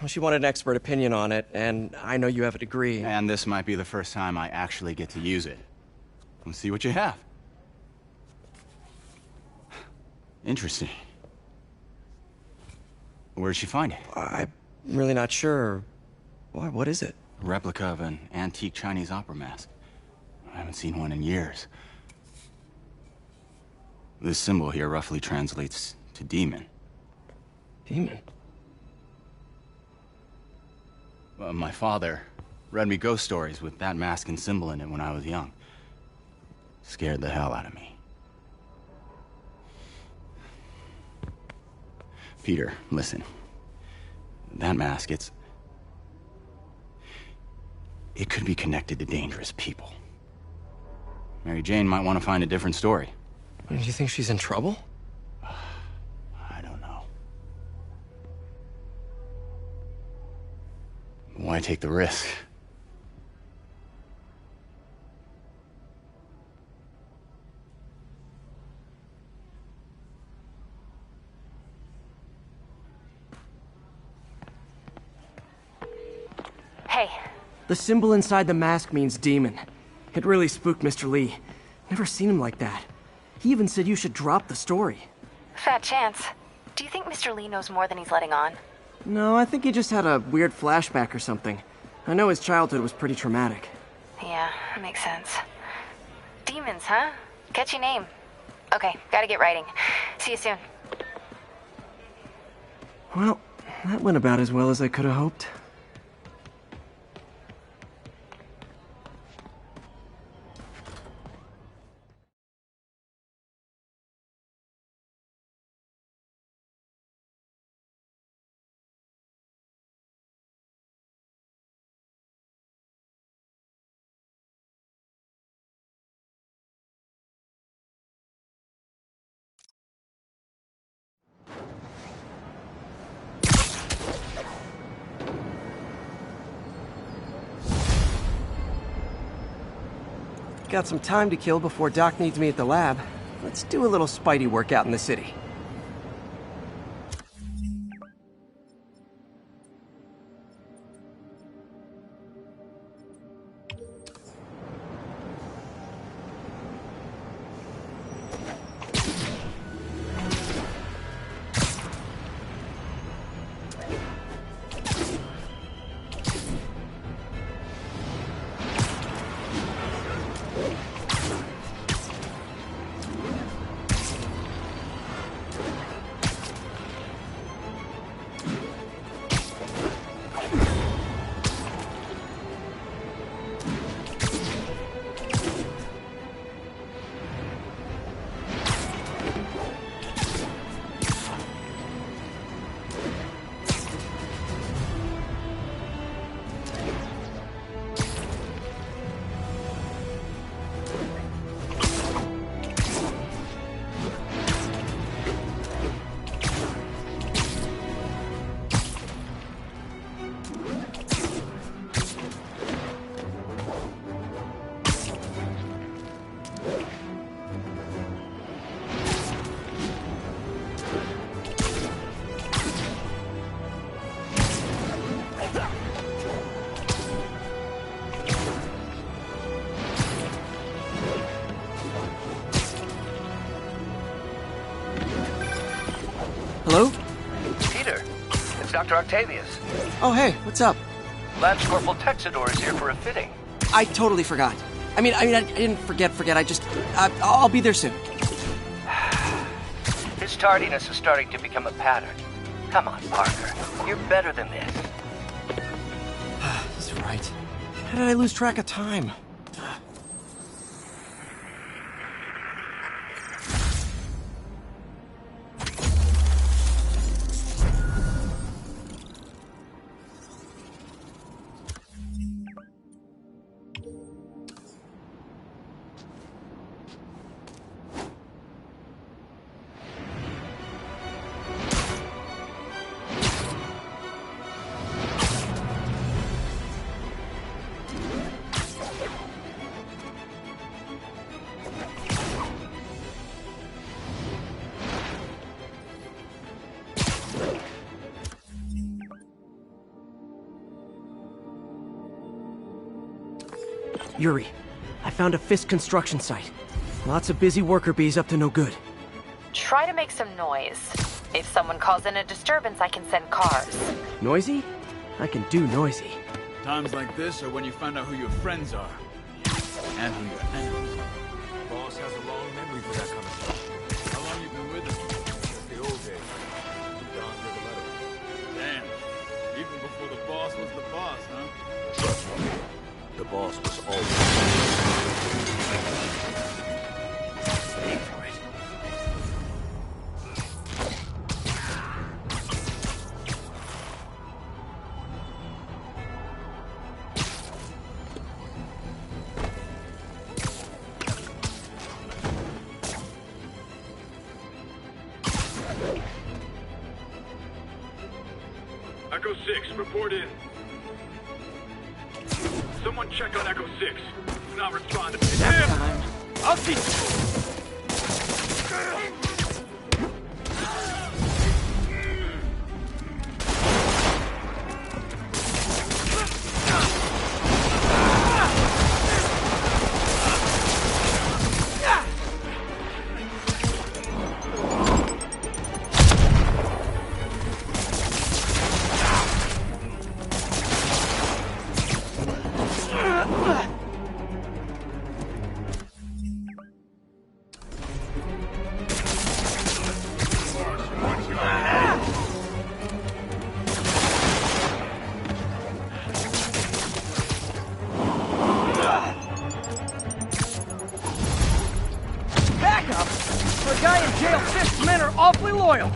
Well, she wanted an expert opinion on it, and I know you have a degree. And this might be the first time I actually get to use it. Let's see what you have. Interesting. Where did she find it? I'm really not sure. Why, what is it? A replica of an antique Chinese opera mask. I haven't seen one in years. This symbol here roughly translates to demon. Demon? My father read me ghost stories with that mask and symbol in it when I was young. Scared the hell out of me. Peter, listen. That mask, it could be connected to dangerous people. Mary Jane might want to find a different story. Do you think she's in trouble? I don't know. Why take the risk? Hey. The symbol inside the mask means demon. It really spooked Mr. Lee. Never seen him like that. He even said you should drop the story. Fat chance. Do you think Mr. Lee knows more than he's letting on? No, I think he just had a weird flashback or something. I know his childhood was pretty traumatic. Yeah, makes sense. Demons, huh? Catchy name. Okay, gotta get writing. See you soon. Well, that went about as well as I could have hoped. Got some time to kill before Doc needs me at the lab. Let's do a little Spidey workout in the city. Dr. Octavius. Oh, hey, what's up? Lance Corporal Texidor is here for a fitting. I totally forgot. I didn't forget. I'll be there soon. His tardiness is starting to become a pattern. Come on, Parker. You're better than this. He's right. How did I lose track of time? Yuri, I found a Fisk construction site. Lots of busy worker bees up to no good. Try to make some noise. If someone calls in a disturbance, I can send cars. Noisy? I can do noisy. Times like this are when you find out who your friends are. And who your enemies are. Boss has a long memory for that kind of stuff. How long you been with him? Since the old days. Don Rigoletto. Damn. Even before the boss was the boss, huh? Trust me. The boss was always... Wait for it. Echo 6, report in. Someone check on Echo 6. Do not respond. It's him! I'll teach you! Awfully loyal.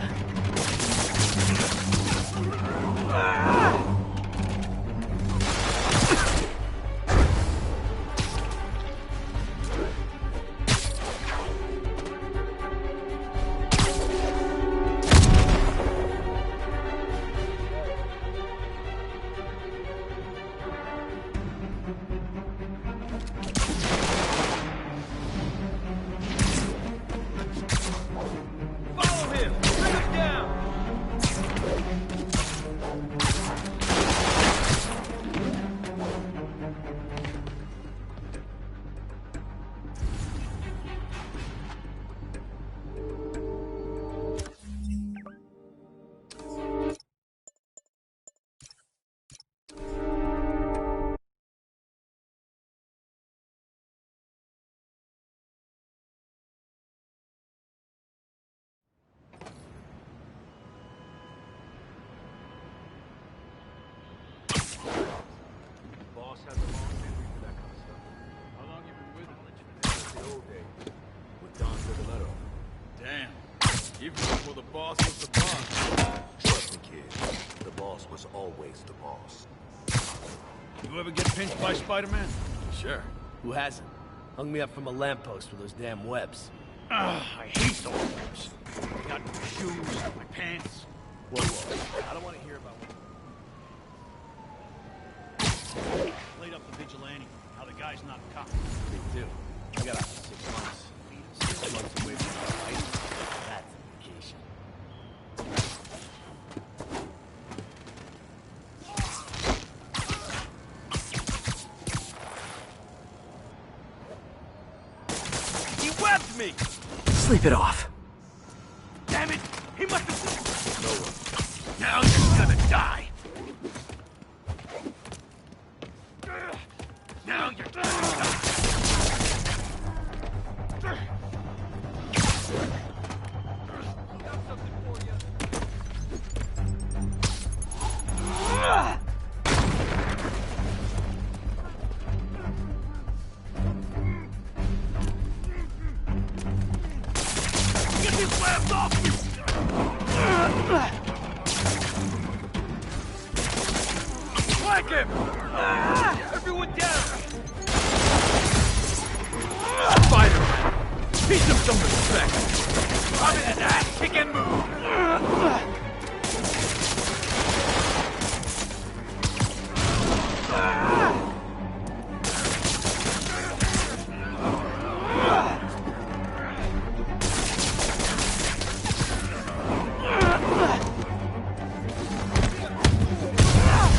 Even before the boss was the boss. Trust me, kid. The boss was always the boss. You ever get pinched by Spider-Man? Sure. Who hasn't? Hung me up from a lamppost with those damn webs. Ugh, I hate those webs. I got my shoes, my pants. Whoa. I don't want to hear about what... Played up the vigilante. How the guy's not a cop. Me too. I got out for 6 months. 6 months away from the fight. That's a vacation. He webbed me! Sleep it off. Damn it! He must have... No one. Now you're gonna die! him! Everyone down! Spider-Man! Teach him some respect! I'm in his ass, kick and move!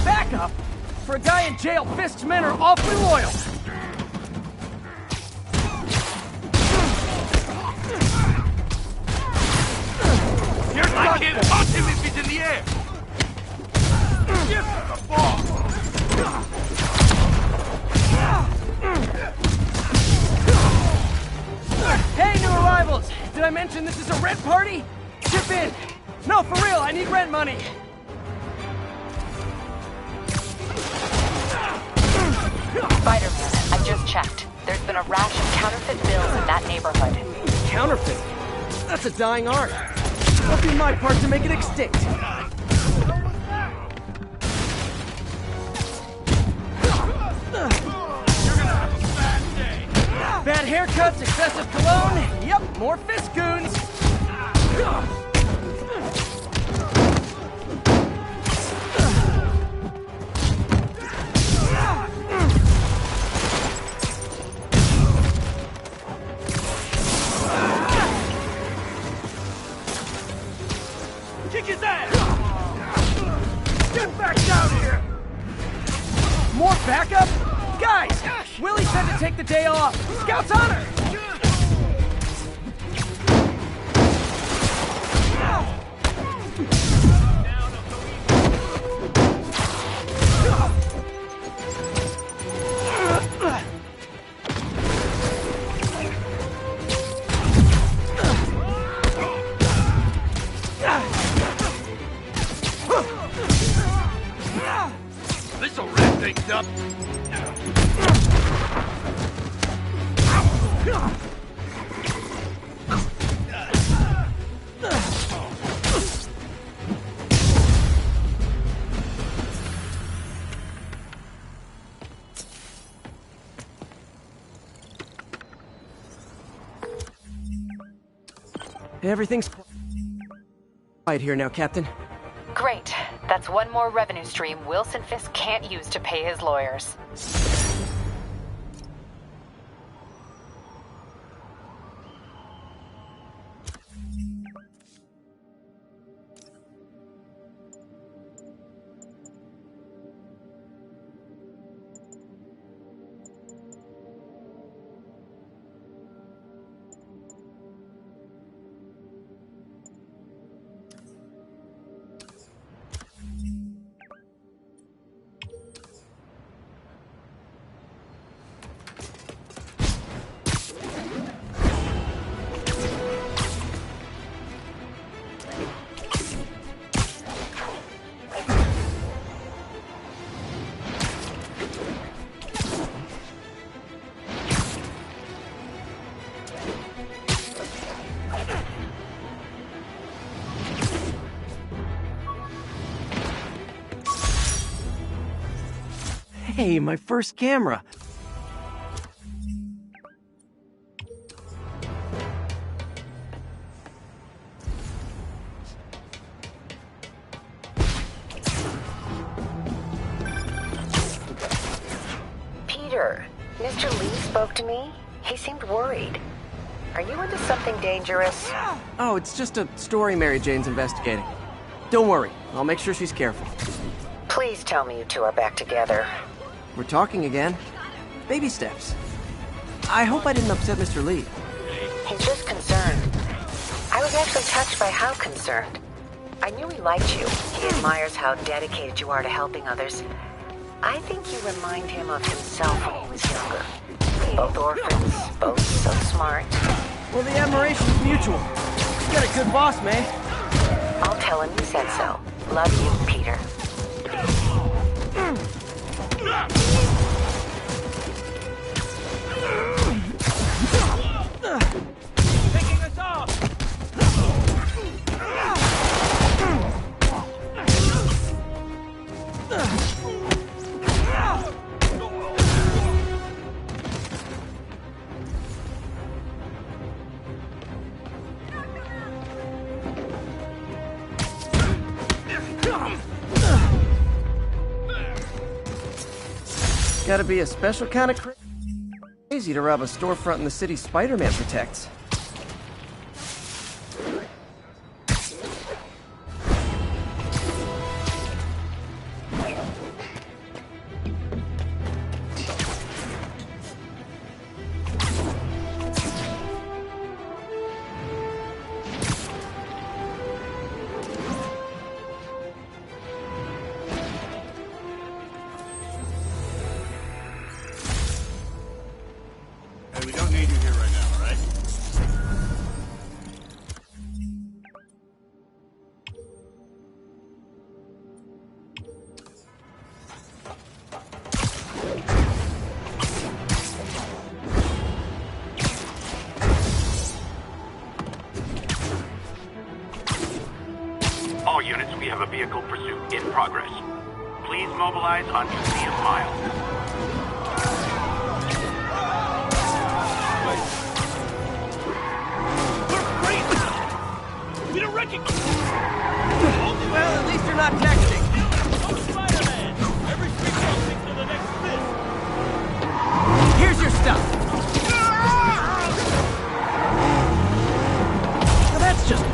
Backup? For a guy in jail, Fisk's men are awfully loyal. I can't touch him if he's in the air! Give him the ball! Hey, new arrivals! Did I mention this is a rent party? Chip in! No, for real, I need rent money! Spider-Man, I just checked. There's been a rash of counterfeit bills in that neighborhood. Counterfeit? That's a dying art. I'll do my part to make it extinct. Bad haircuts, excessive cologne. Yep, more Fisk goons. Kick his ass! Get back down here! More backup? Guys! Willie said to take the day off. Scout's honor! This'll wrap things up. Everything's quiet here now, Captain. Great. That's one more revenue stream Wilson Fisk can't use to pay his lawyers. Hey, my first camera. Peter, Mr. Lee spoke to me. He seemed worried. Are you into something dangerous? Oh, it's just a story Mary Jane's investigating. Don't worry, I'll make sure she's careful. Please tell me you two are back together. We're talking again. Baby steps. I hope I didn't upset Mr. Lee. He's just concerned. I was actually touched by how concerned. I knew he liked you. He admires how dedicated you are to helping others. I think you remind him of himself when he was younger. Both orphans, both so smart. Well, the admiration's mutual. You got a good boss, May. I'll tell him you said so. Love you, Peter. Taking us off! Gotta be a special kind of crazy to rob a storefront in the city Spider-Man protects. Hey, we don't need you here right now, all right? All units, we have a vehicle pursuit in progress. Please mobilize on Museum Mile. We don't recognize. Well, at least you're not texting. Oh, Spider-Man! Every street takes to the next fist. Here's your stuff. Now that's just.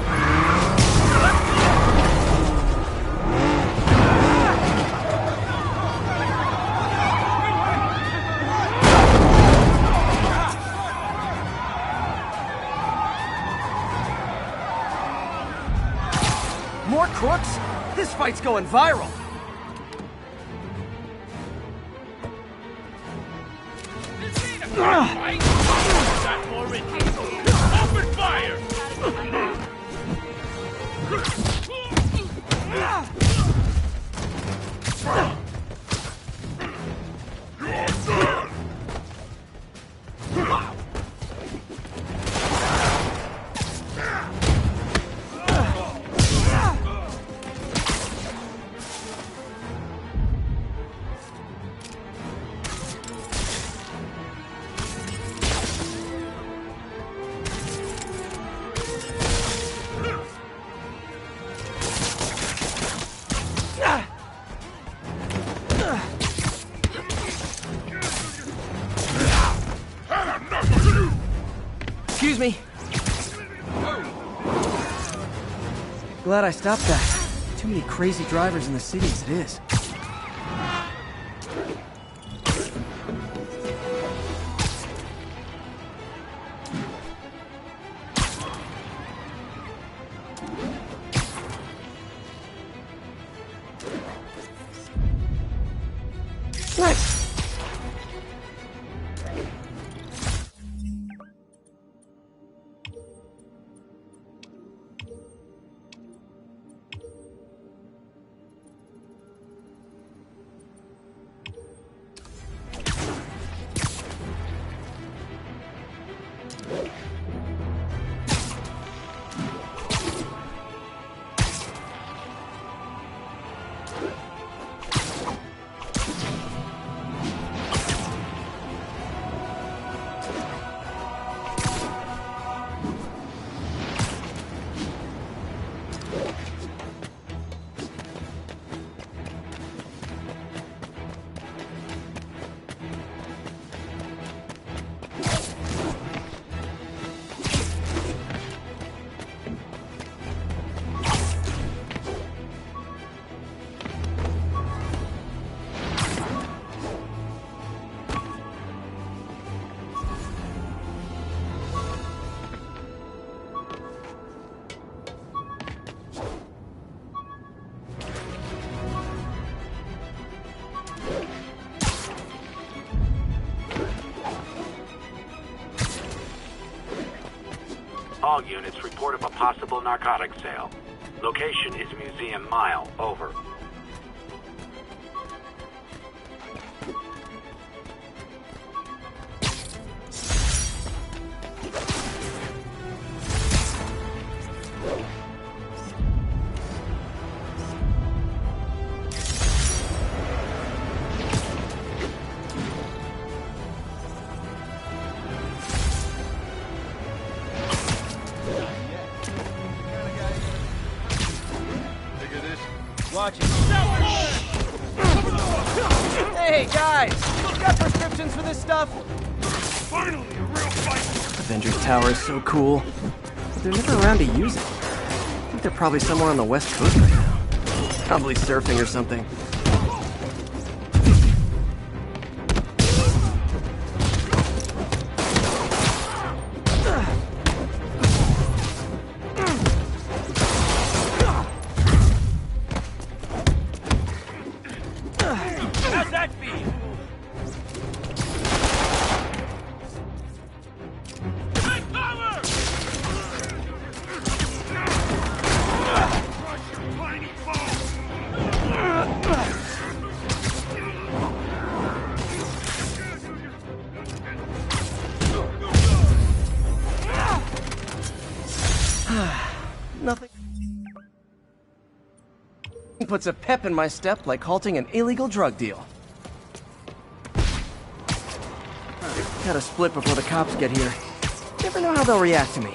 More crooks? This fight's going viral. Got more in here. Open fire! Excuse me. Glad I stopped that. Too many crazy drivers in the city as it is. All units report of a possible narcotics sale. Location is Museum Mile. Over. Watch it. Hey, guys! Got prescriptions for this stuff? Finally, a real fight! Avengers Tower is so cool. But they're never around to use it. I think they're probably somewhere on the West Coast right now. Probably surfing or something. How's that feel? Nothing puts a pep in my step like halting an illegal drug deal. Gotta split before the cops get here. Never know how they'll react to me.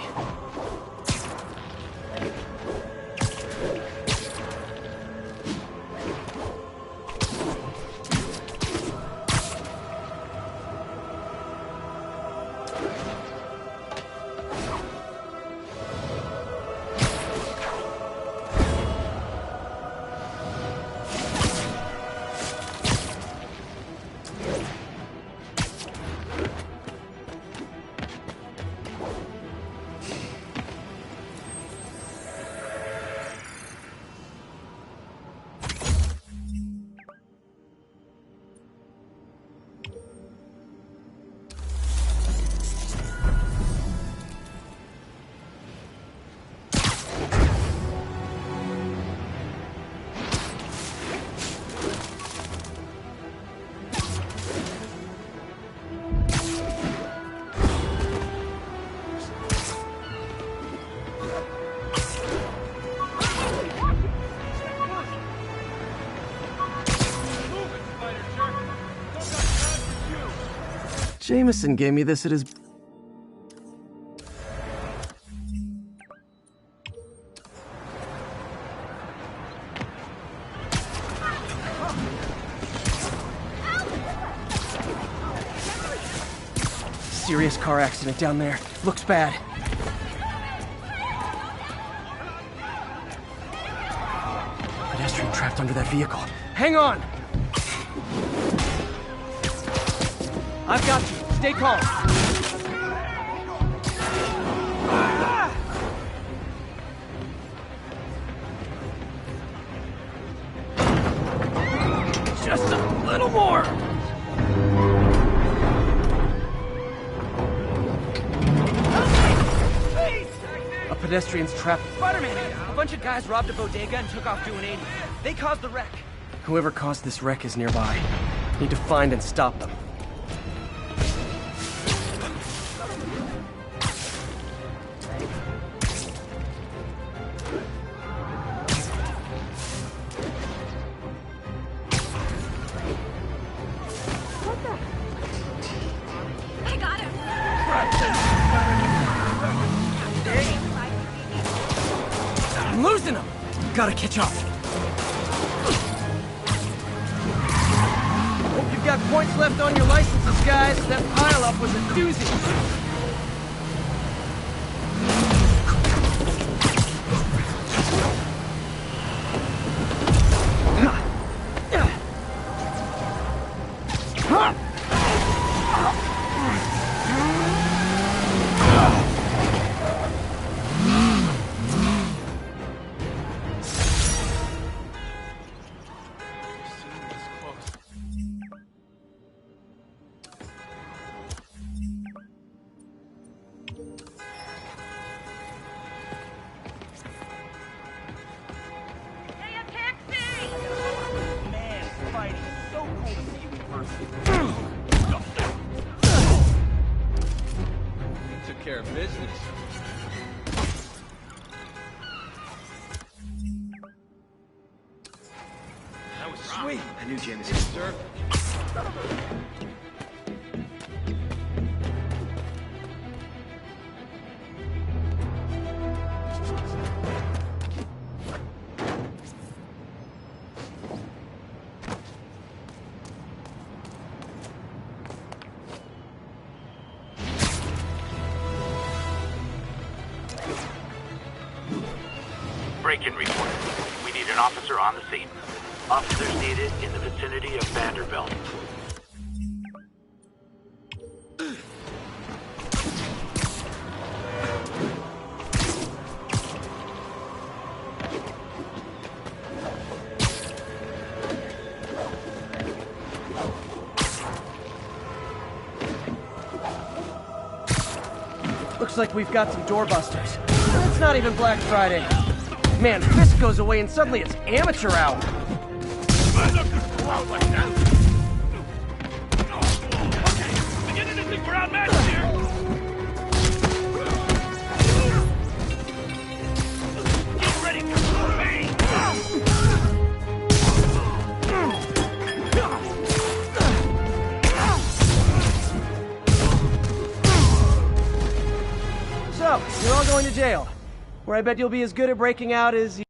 Jameson gave me this at his... Serious car accident down there. Looks bad. Pedestrian trapped under that vehicle. Hang on! I've got you. Stay calm. Just a little more. A pedestrian's trapped. Spider-Man! A bunch of guys robbed a bodega and took off doing 80. They caused the wreck. Whoever caused this wreck is nearby. Need to find and stop them. I'm losing them! Gotta catch up. Hope you've got points left on your licenses, guys. That pileup was a doozy. Took care of business. That was sweet. I knew Jameson. Yes, sir. break-in report. We need an officer on the scene. Officers needed in the vicinity of Vanderbilt. Looks like we've got some doorbusters. It's not even Black Friday. Man, Fisk goes away and suddenly it's amateur hour. Okay, beginning to think we're outmatched here. Get ready for me. So, you're all going to jail, where I bet you'll be as good at breaking out as you...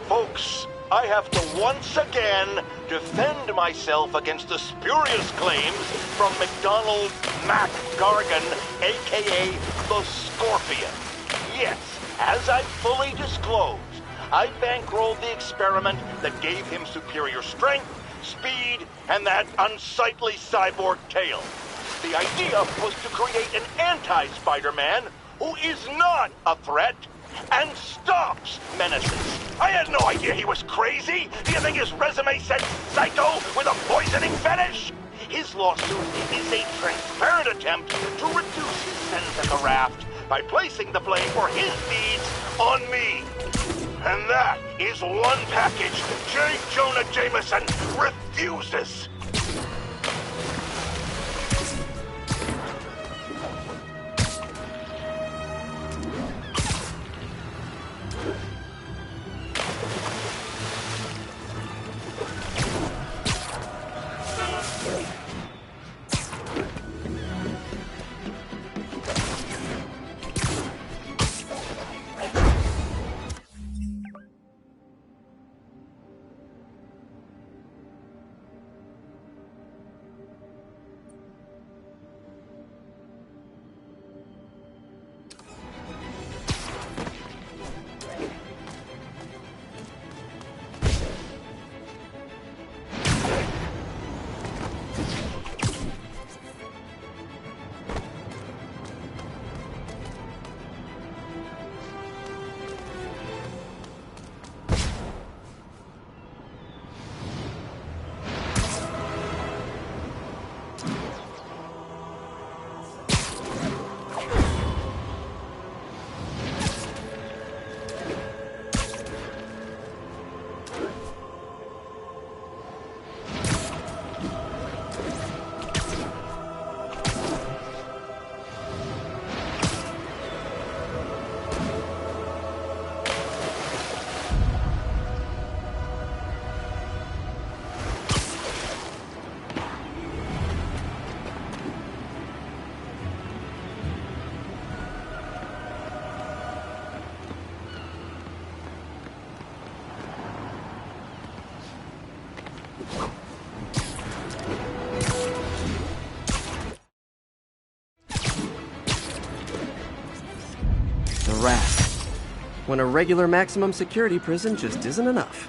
Folks, I have to once again defend myself against the spurious claims from McDonald Mac Gargan, aka the Scorpion. Yes, as I fully disclosed, I bankrolled the experiment that gave him superior strength, speed, and that unsightly cyborg tail. The idea was to create an anti-Spider-Man who is not a threat and stops menaces. I had no idea he was crazy. Do you think his resume said psycho with a poisoning fetish? His lawsuit is a transparent attempt to reduce his sentence at the raft by placing the blame for his deeds on me. And that is one package J. Jonah Jameson refuses. When a regular maximum security prison just isn't enough.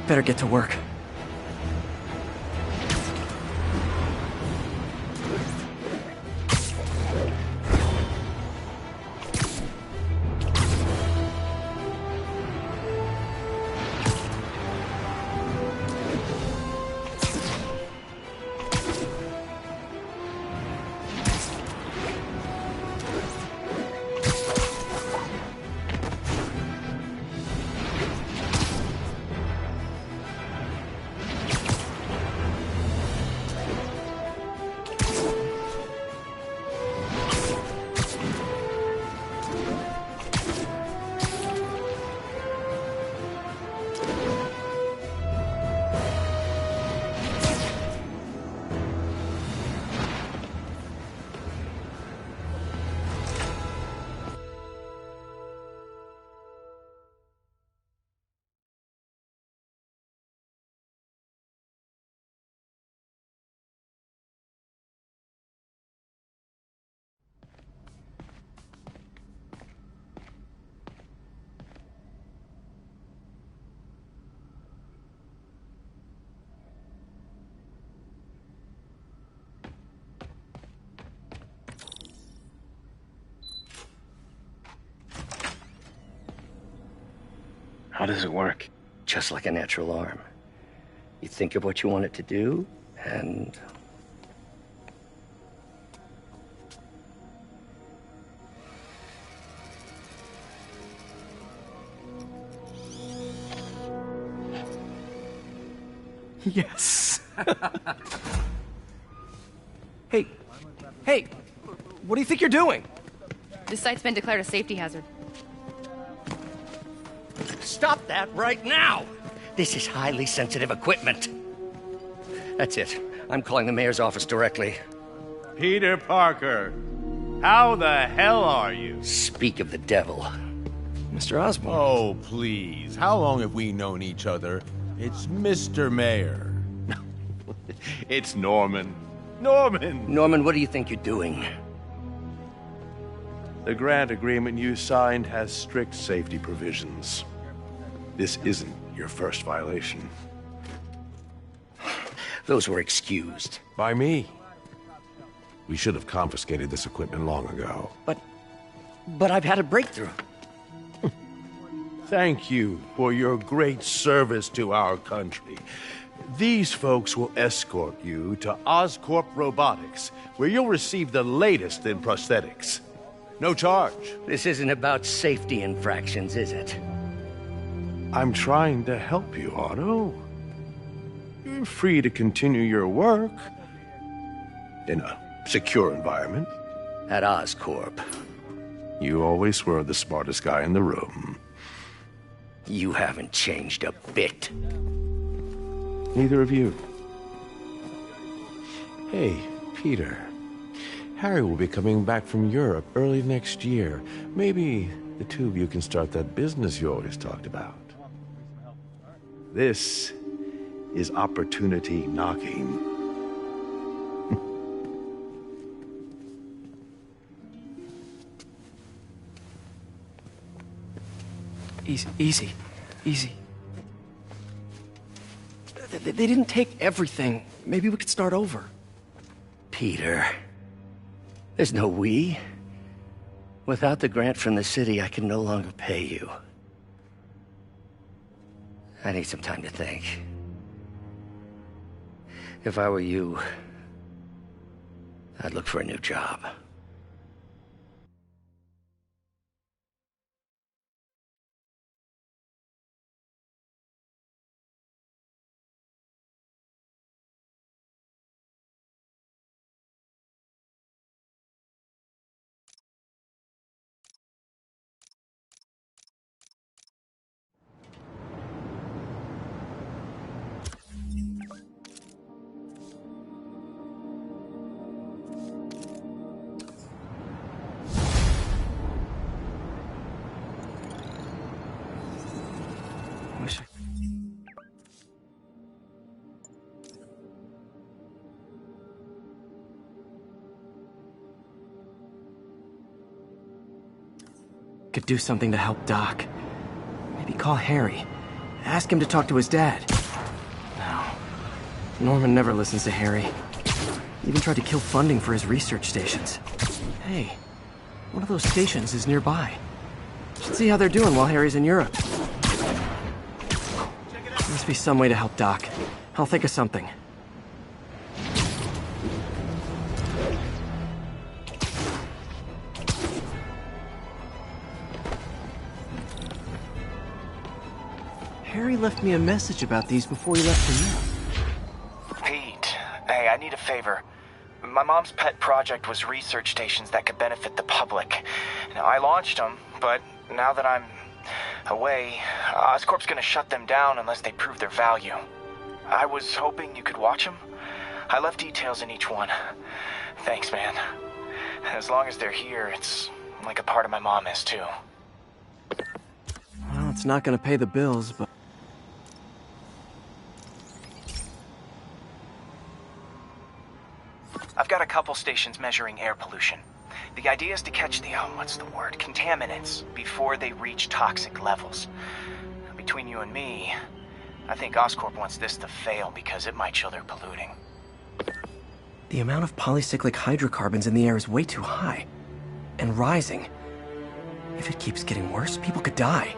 Better get to work. How does it work? Just like a natural arm. You think of what you want it to do, and... Yes. Hey, what do you think you're doing? This site's been declared a safety hazard. Stop that right now! This is highly sensitive equipment. That's it. I'm calling the mayor's office directly. Peter Parker, how the hell are you? Speak of the devil. Mr. Osborn. Oh, please. How long have we known each other? It's Mr. Mayor. It's Norman. Norman! Norman, what do you think you're doing? The grant agreement you signed has strict safety provisions. This isn't your first violation. Those were excused. By me. We should have confiscated this equipment long ago. But I've had a breakthrough. Thank you for your great service to our country. These folks will escort you to Oscorp Robotics, where you'll receive the latest in prosthetics. No charge. This isn't about safety infractions, is it? I'm trying to help you, Otto. You're free to continue your work in a secure environment. At Oscorp. You always were the smartest guy in the room. You haven't changed a bit. Neither of you. Hey, Peter. Harry will be coming back from Europe early next year. Maybe the two of you can start that business you always talked about. This is opportunity knocking. Easy. They didn't take everything. Maybe we could start over. Peter, there's no we. Without the grant from the city, I can no longer pay you. I need some time to think. If I were you, I'd look for a new job. Could do something to help Doc. Maybe call Harry. Ask him to talk to his dad. Norman never listens to Harry. He even tried to kill funding for his research stations. Hey, one of those stations is nearby. Should see how they're doing while Harry's in Europe. There must be some way to help Doc. I'll think of something. Harry left me a message about these before he left for you. Pete, hey, I need a favor. My mom's pet project was research stations that could benefit the public. Now, I launched them, but now that I'm away, Oscorp's gonna shut them down unless they prove their value. I was hoping you could watch them. I left details in each one. Thanks, man. As long as they're here, it's like a part of my mom is, too. Well, it's not gonna pay the bills, but... I've got a couple stations measuring air pollution. The idea is to catch the, contaminants before they reach toxic levels. Between you and me, I think Oscorp wants this to fail because it might show they're polluting. The amount of polycyclic hydrocarbons in the air is way too high. And rising. If it keeps getting worse, people could die.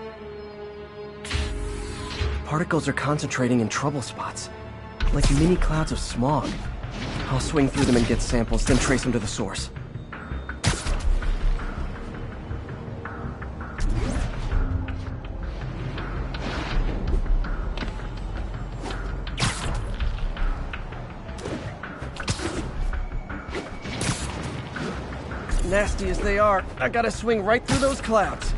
Particles are concentrating in trouble spots, like mini clouds of smog. I'll swing through them and get samples, then trace them to the source. Nasty as they are, I gotta swing right through those clouds.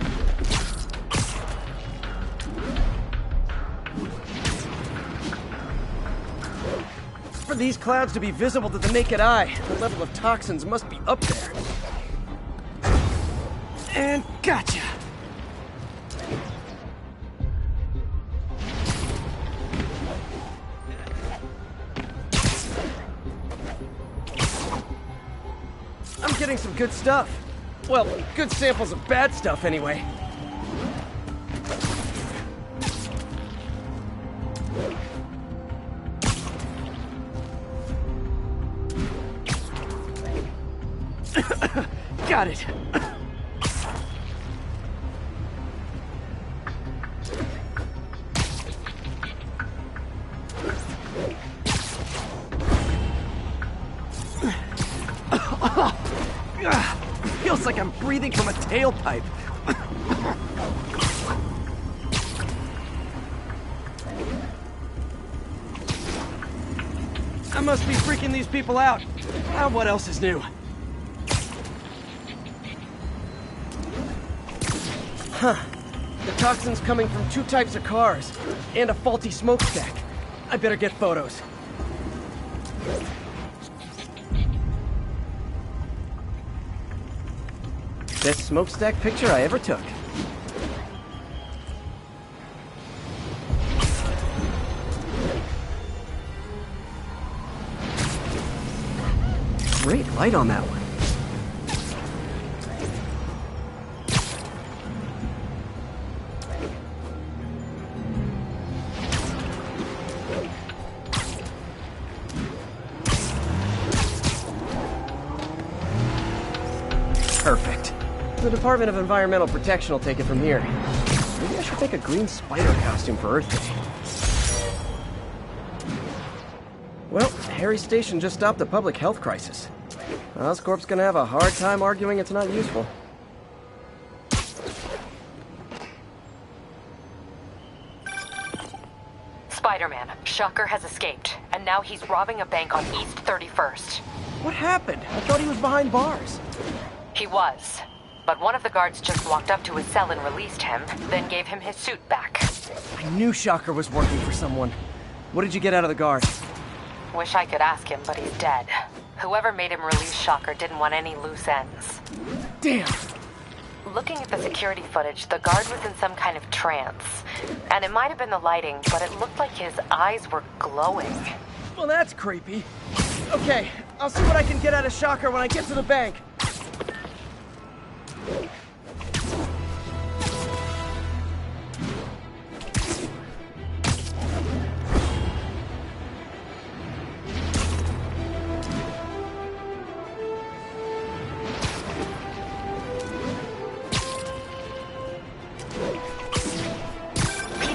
For these clouds to be visible to the naked eye, the level of toxins must be up there. And gotcha! I'm getting some good stuff. Well, good samples of bad stuff anyway. Got it. Feels like I'm breathing from a tailpipe. I must be freaking these people out. What else is new? Huh. The toxin's coming from 2 types of cars, and a faulty smokestack. I better get photos. Best smokestack picture I ever took. Great light on that one. Perfect. The Department of Environmental Protection will take it from here. Maybe I should make a green spider costume for Earth Day. Well, Harry's station just stopped a public health crisis. Oscorp's gonna have a hard time arguing it's not useful. Spider-Man, Shocker has escaped, and now he's robbing a bank on East 31st. What happened? I thought he was behind bars. He was, but one of the guards just walked up to his cell and released him, then gave him his suit back. I knew Shocker was working for someone. What did you get out of the guard? Wish I could ask him, but he's dead. Whoever made him release Shocker didn't want any loose ends. Damn! Looking at the security footage, the guard was in some kind of trance. And it might have been the lighting, but it looked like his eyes were glowing. Well, that's creepy. Okay, I'll see what I can get out of Shocker when I get to the bank.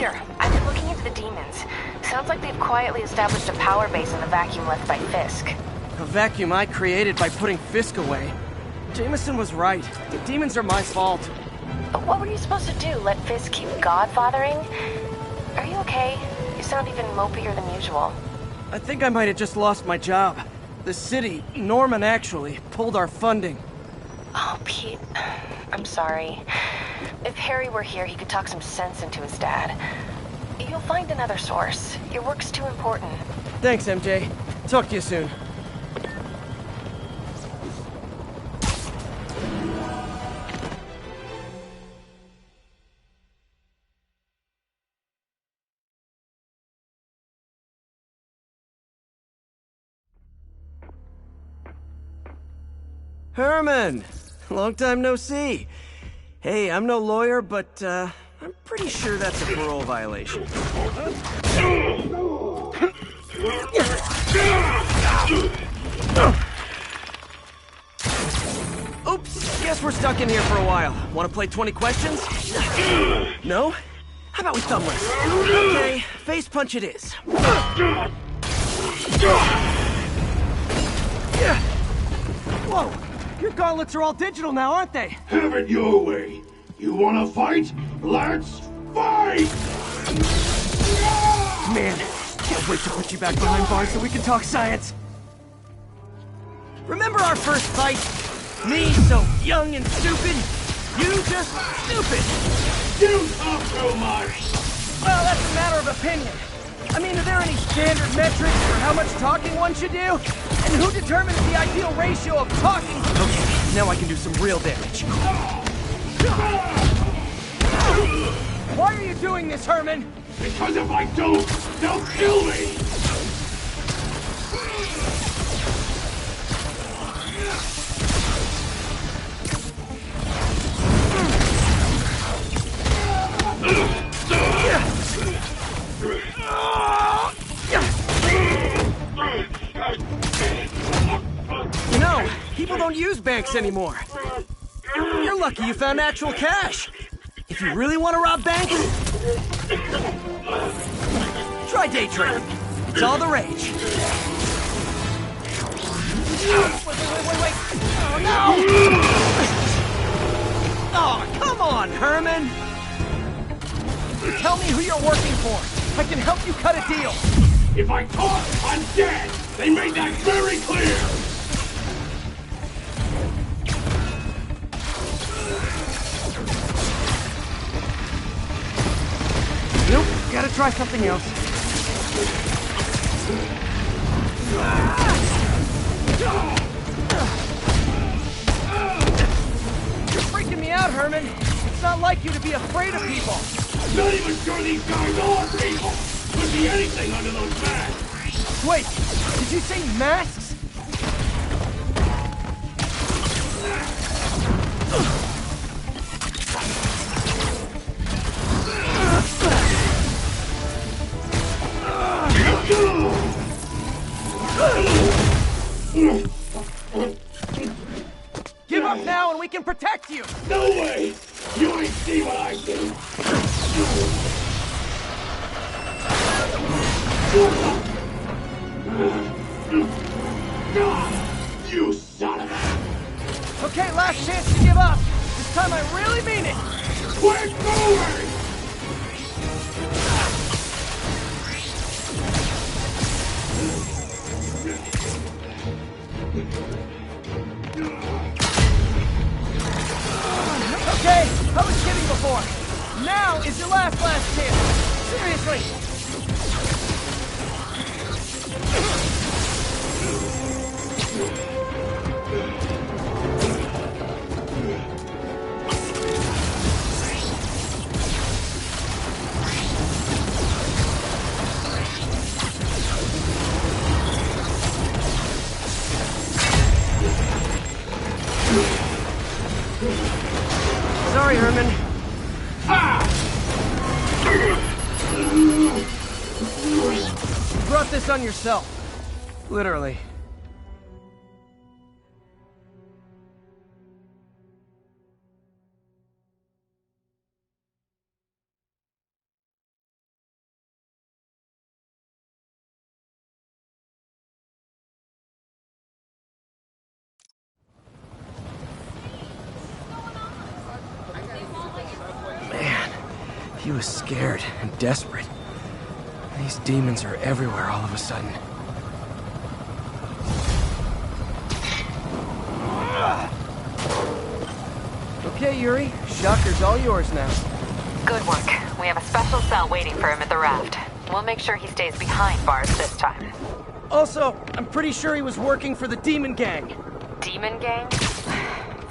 Peter, I've been looking into the demons. Sounds like they've quietly established a power base in the vacuum left by Fisk. A vacuum I created by putting Fisk away. Jameson was right. The demons are my fault. But what were you supposed to do? Let Fisk keep godfathering? Are you okay? You sound even mopier than usual. I think I might have just lost my job. The city, Norman actually, pulled our funding. Oh, Pete. I'm sorry. If Harry were here, he could talk some sense into his dad. You'll find another source. Your work's too important. Thanks, MJ. Talk to you soon. Herman! Long time no see. Hey, I'm no lawyer, but, I'm pretty sure that's a parole violation. Oops, guess we're stuck in here for a while. Want to play 20 questions? No? How about we thumb race? Okay, face punch it is. Whoa! Your gauntlets are all digital now, aren't they? Have it your way. You wanna fight? Let's fight! Man, can't wait to put you back behind bars so we can talk science. Remember our first fight? Me so young and stupid, you just stupid. You talk too much. Well, that's a matter of opinion. I mean, are there any standard metrics for how much talking one should do? And who determines the ideal ratio of talking? Okay, now I can do some real damage. Why are you doing this, Herman? Because if I don't, they'll kill me! You know, people don't use banks anymore. You're lucky you found actual cash. If you really want to rob banks, try day trading. It's all the rage. Wait. Oh, no! Oh, come on, Herman! Tell me who you're working for. I can help you cut a deal. If I talk, I'm dead! They made that very clear! Nope, gotta try something else. You're freaking me out, Herman. It's not like you to be afraid of people. Not even sure these guys are people! Could be anything under those masks! Wait, did you say masks? Give up now and we can protect you! No way! You ain't see what I see! You son of a... Okay, last chance to give up. This time I really mean it. Quit moving! Okay, I was kidding before. Now is your last chance. Seriously. Sorry, Herman. You brought this on yourself. Literally. He was scared and desperate. These demons are everywhere all of a sudden. Okay, Yuri. Shocker's all yours now. Good work. We have a special cell waiting for him at the raft. We'll make sure he stays behind bars this time. Also, I'm pretty sure he was working for the Demon Gang. Demon Gang?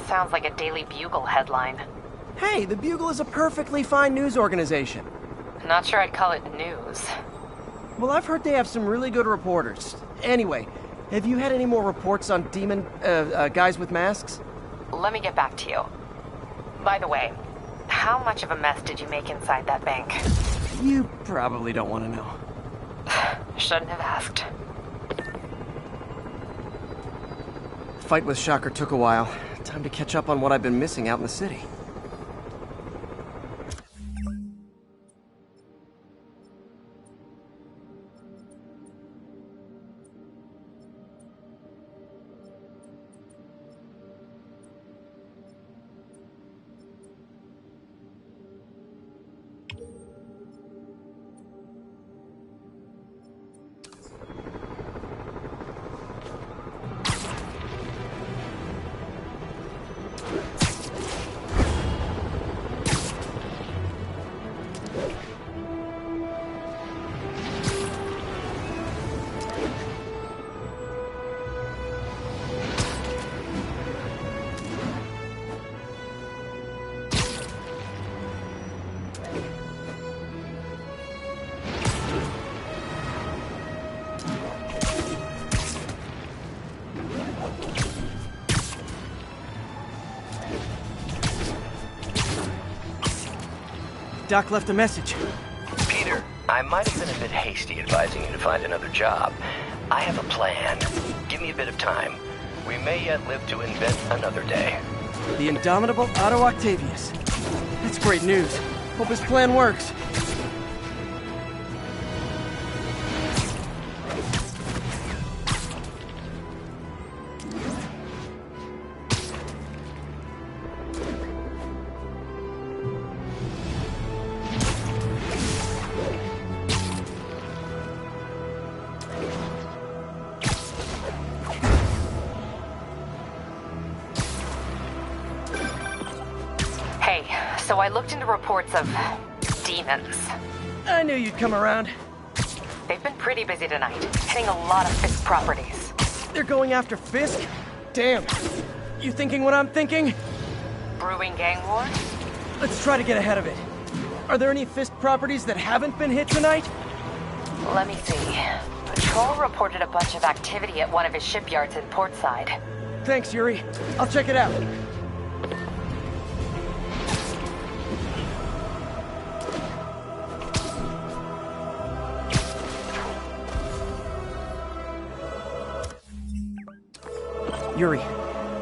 Sounds like a Daily Bugle headline. Hey, the Bugle is a perfectly fine news organization. Not sure I'd call it news. Well, I've heard they have some really good reporters. Anyway, have you had any more reports on demon, guys with masks? Let me get back to you. By the way, how much of a mess did you make inside that bank? You probably don't want to know. Shouldn't have asked. Fight with Shocker took a while. Time to catch up on what I've been missing out in the city. Doc left a message. Peter, I might have been a bit hasty advising you to find another job. I have a plan. Give me a bit of time. We may yet live to invent another day. The indomitable Otto Octavius. That's great news. Hope his plan works. So I looked into reports of demons. I knew you'd come around. They've been pretty busy tonight, hitting a lot of Fisk properties. They're going after Fisk? Damn. You thinking what I'm thinking? Brewing gang war? Let's try to get ahead of it. Are there any Fisk properties that haven't been hit tonight? Let me see. Patrol reported a bunch of activity at one of his shipyards in Portside. Thanks, Yuri. I'll check it out. Yuri,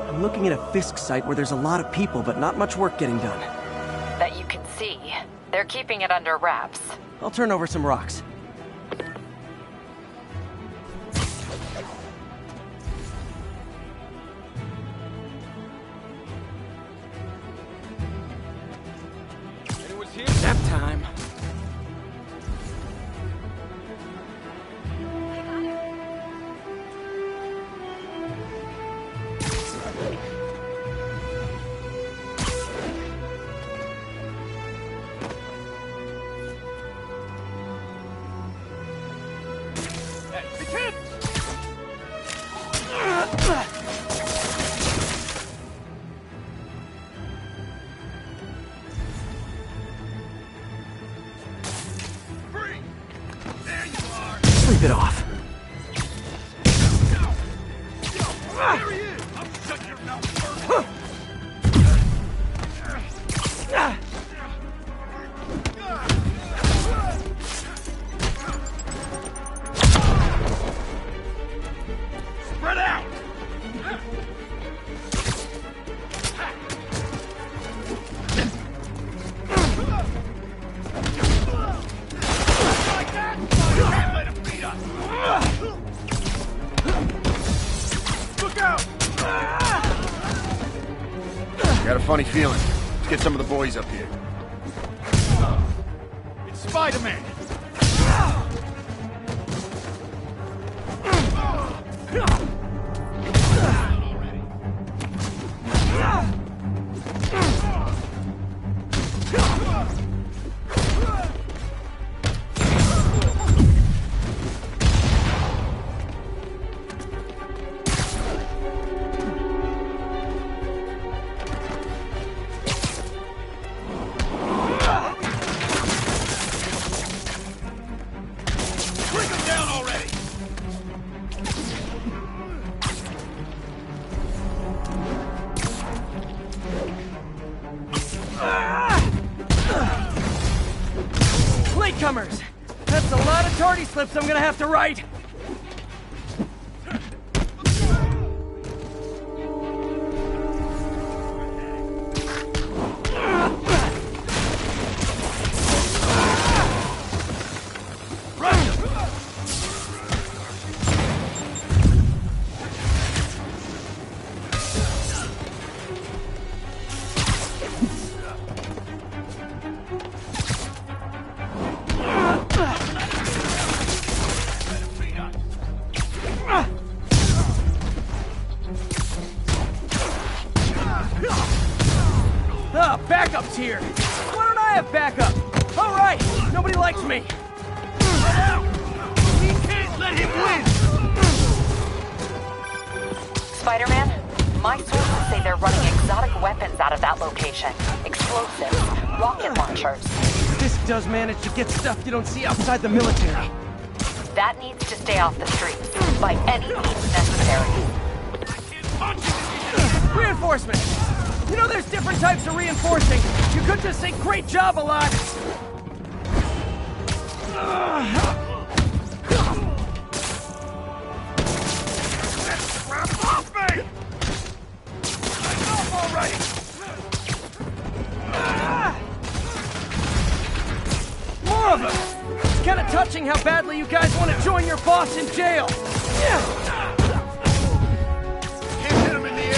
I'm looking at a Fisk site where there's a lot of people, but not much work getting done. That you can see. They're keeping it under wraps. I'll turn over some rocks. Nap time. Sleep it off. Spread out! Got a funny feeling. Let's get some of the boys up here. Spider-Man! Latecomers! That's a lot of tardy slips I'm gonna have to write! Backup's here! Why don't I have backup? All right! Nobody likes me! We can't let him win! Spider-Man, my sources say they're running exotic weapons out of that location. Explosives, rocket launchers. This does manage to get stuff you don't see outside the military. That needs to stay off the streets, by any means necessary. Reinforcements! You know there's different types of reinforcing. You could just say great job a lot. Off me! Enough already! More of them! It's kind of touching how badly you guys want to join your boss in jail. Hit him in the air!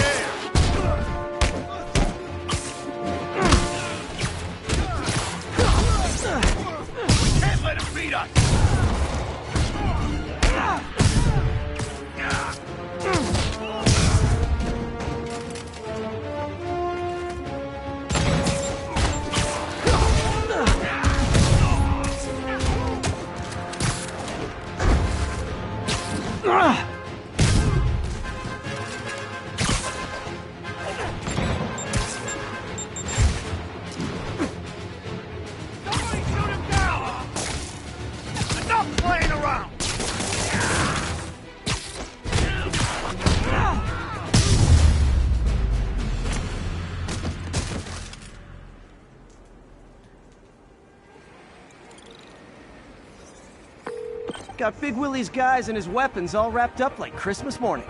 Can't let him beat us! Got Big Willie's guys and his weapons all wrapped up like Christmas morning.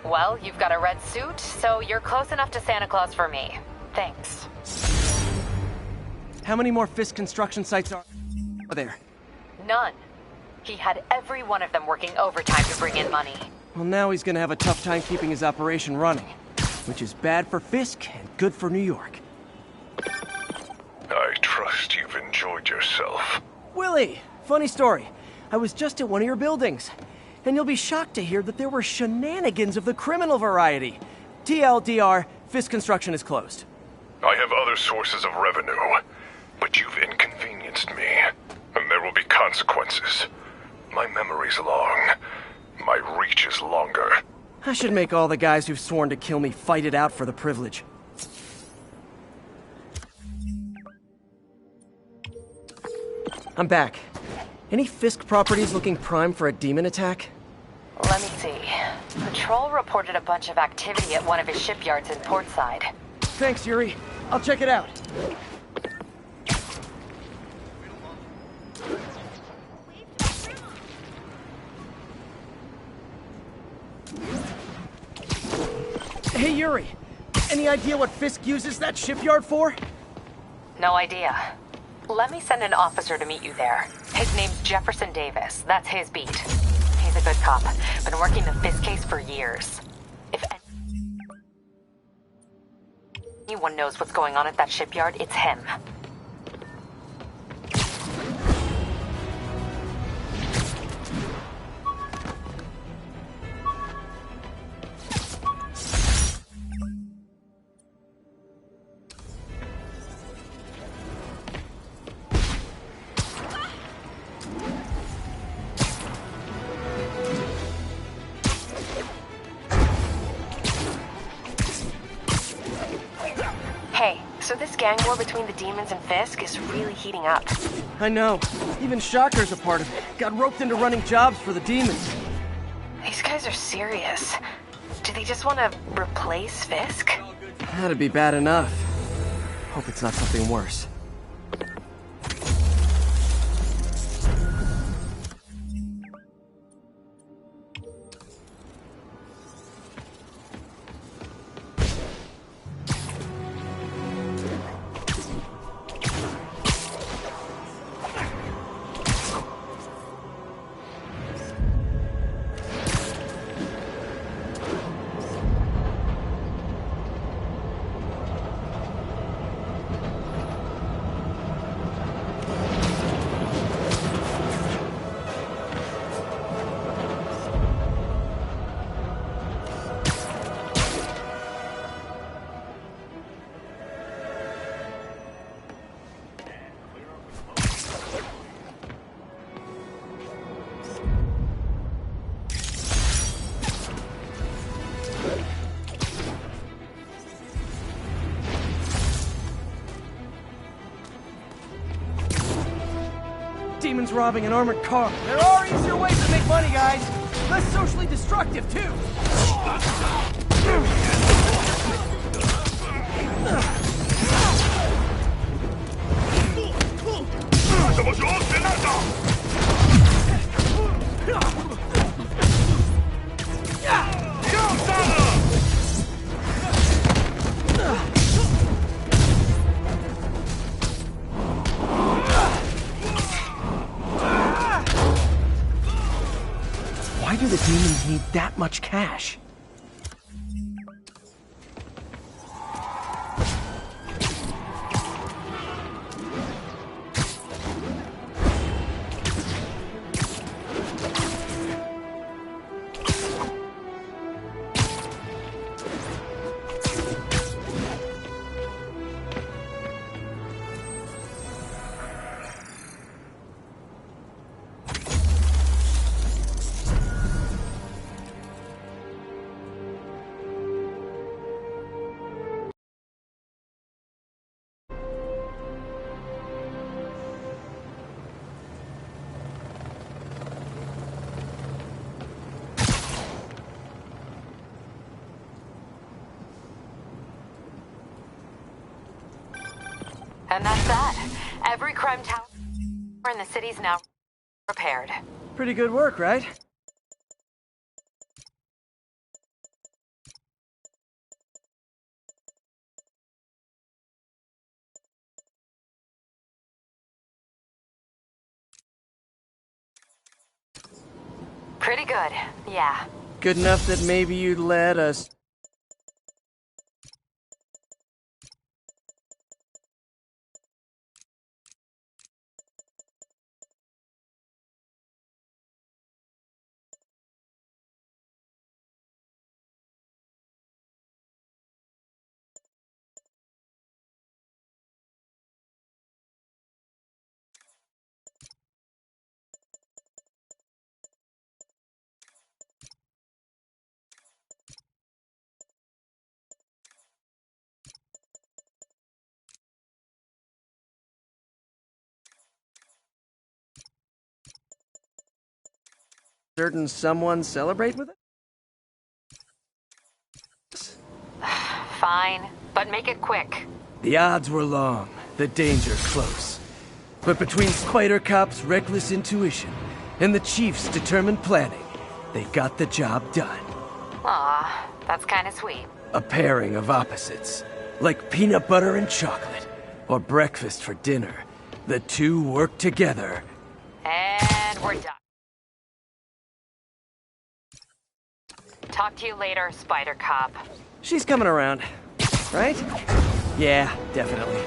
Well, you've got a red suit, so you're close enough to Santa Claus for me. Thanks. How many more Fisk construction sites are there? None. He had every one of them working overtime to bring in money. Well, now he's gonna have a tough time keeping his operation running, which is bad for Fisk and good for New York. I trust you've enjoyed yourself. Willie, funny story. I was just at one of your buildings, and you'll be shocked to hear that there were shenanigans of the criminal variety. TLDR, Fisk Construction is closed. I have other sources of revenue, but you've inconvenienced me, and there will be consequences. My memory's long. My reach is longer. I should make all the guys who've sworn to kill me fight it out for the privilege. I'm back. Any Fisk properties looking prime for a demon attack? Let me see. Patrol reported a bunch of activity at one of his shipyards in Portside. Thanks, Yuri. I'll check it out. Hey, Yuri. Any idea what Fisk uses that shipyard for? No idea. Let me send an officer to meet you there. His name's Jefferson Davis. That's his beat. He's a good cop. Been working the Fisk case for years. If anyone knows what's going on at that shipyard, it's him. So this gang war between the demons and Fisk is really heating up. I know. Even Shocker's a part of it. Got roped into running jobs for the demons. These guys are serious. Do they just want to replace Fisk? That'd be bad enough. Hope it's not something worse. Demons robbing an armored car. There are easier ways to make money, guys. Less socially destructive, too. Why do the demons need that much cash? And that's that. Every crime tower in the city's now repaired. Pretty good work, right? Pretty good, yeah. Good enough that maybe you'd let us... Certain someone celebrate with it? Fine, but make it quick. The odds were long, the danger close. But between Spider Cop's reckless intuition and the Chief's determined planning, they got the job done. Aw, that's kinda sweet. A pairing of opposites, like peanut butter and chocolate, or breakfast for dinner. The two work together. And we're done. Talk to you later, Spider Cop. She's coming around, right? Yeah, definitely.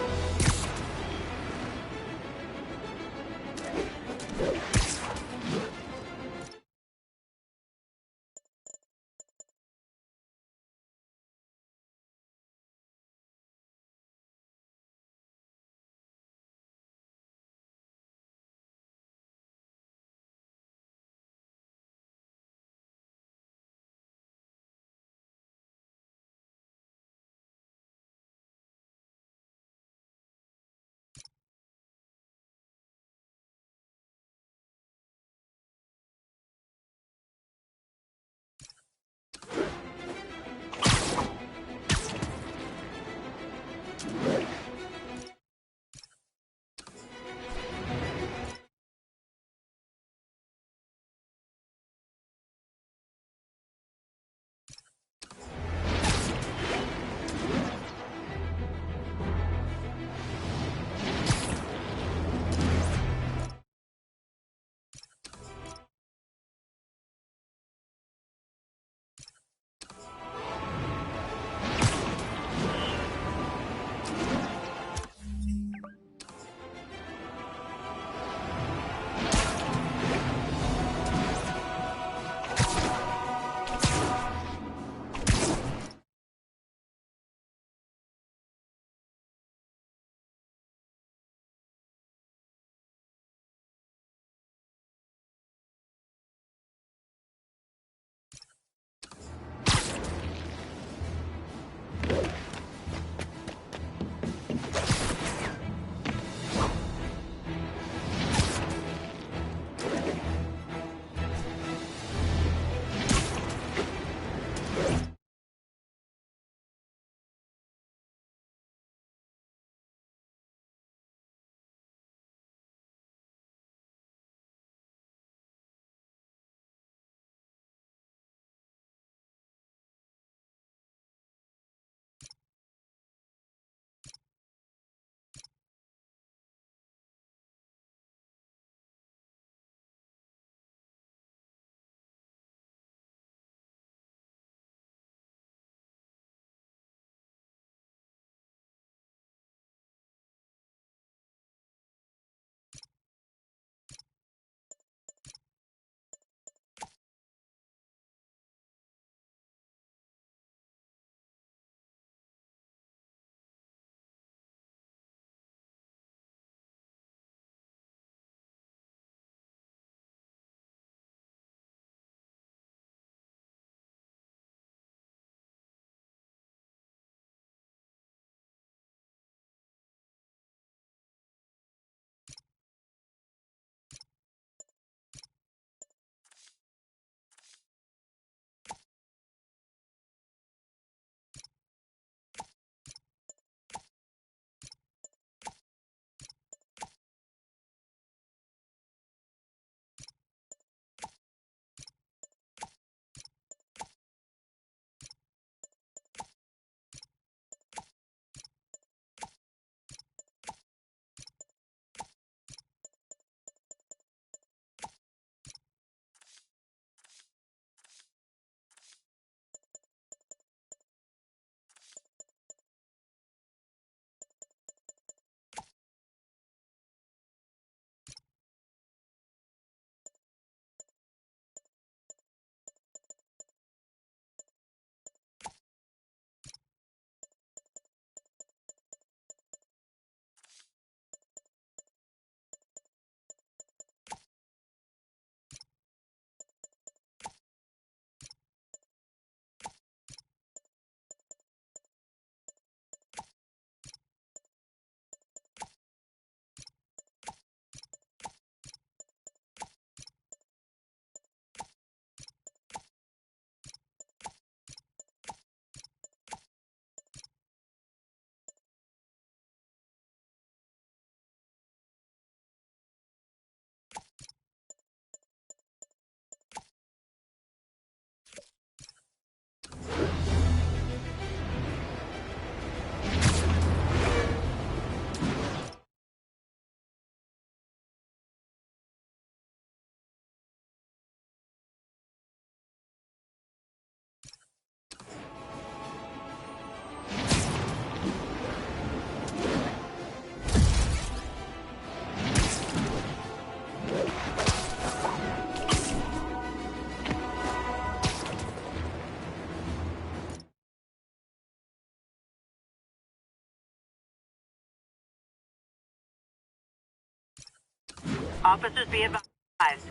Officers be advised.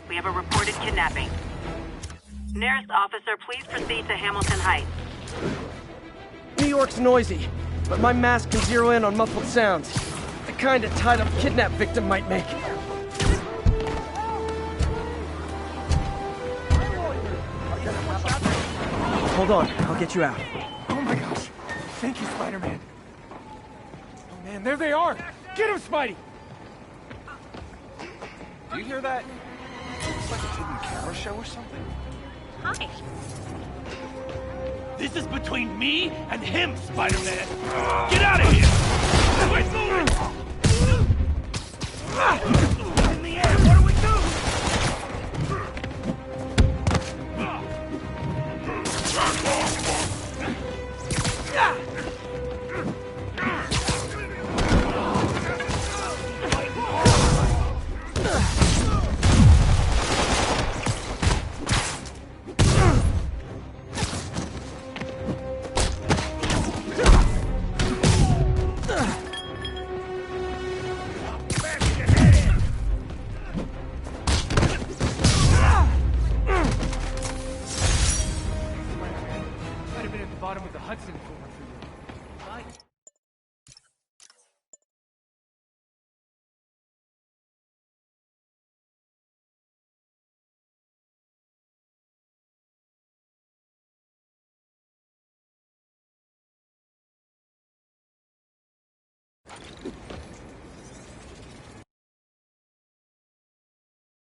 We have a reported kidnapping. Nearest officer, please proceed to Hamilton Heights. New York's noisy, but my mask can zero in on muffled sounds. The kind a tied-up kidnap victim might make. Hold on, I'll get you out. Oh my gosh. Thank you, Spider-Man. Oh man, there they are! Get him, Spidey! Do you hear that? It's like a hidden camera show or something. Hi. This is between me and him, Spider-Man. Get out of here! Quit moving!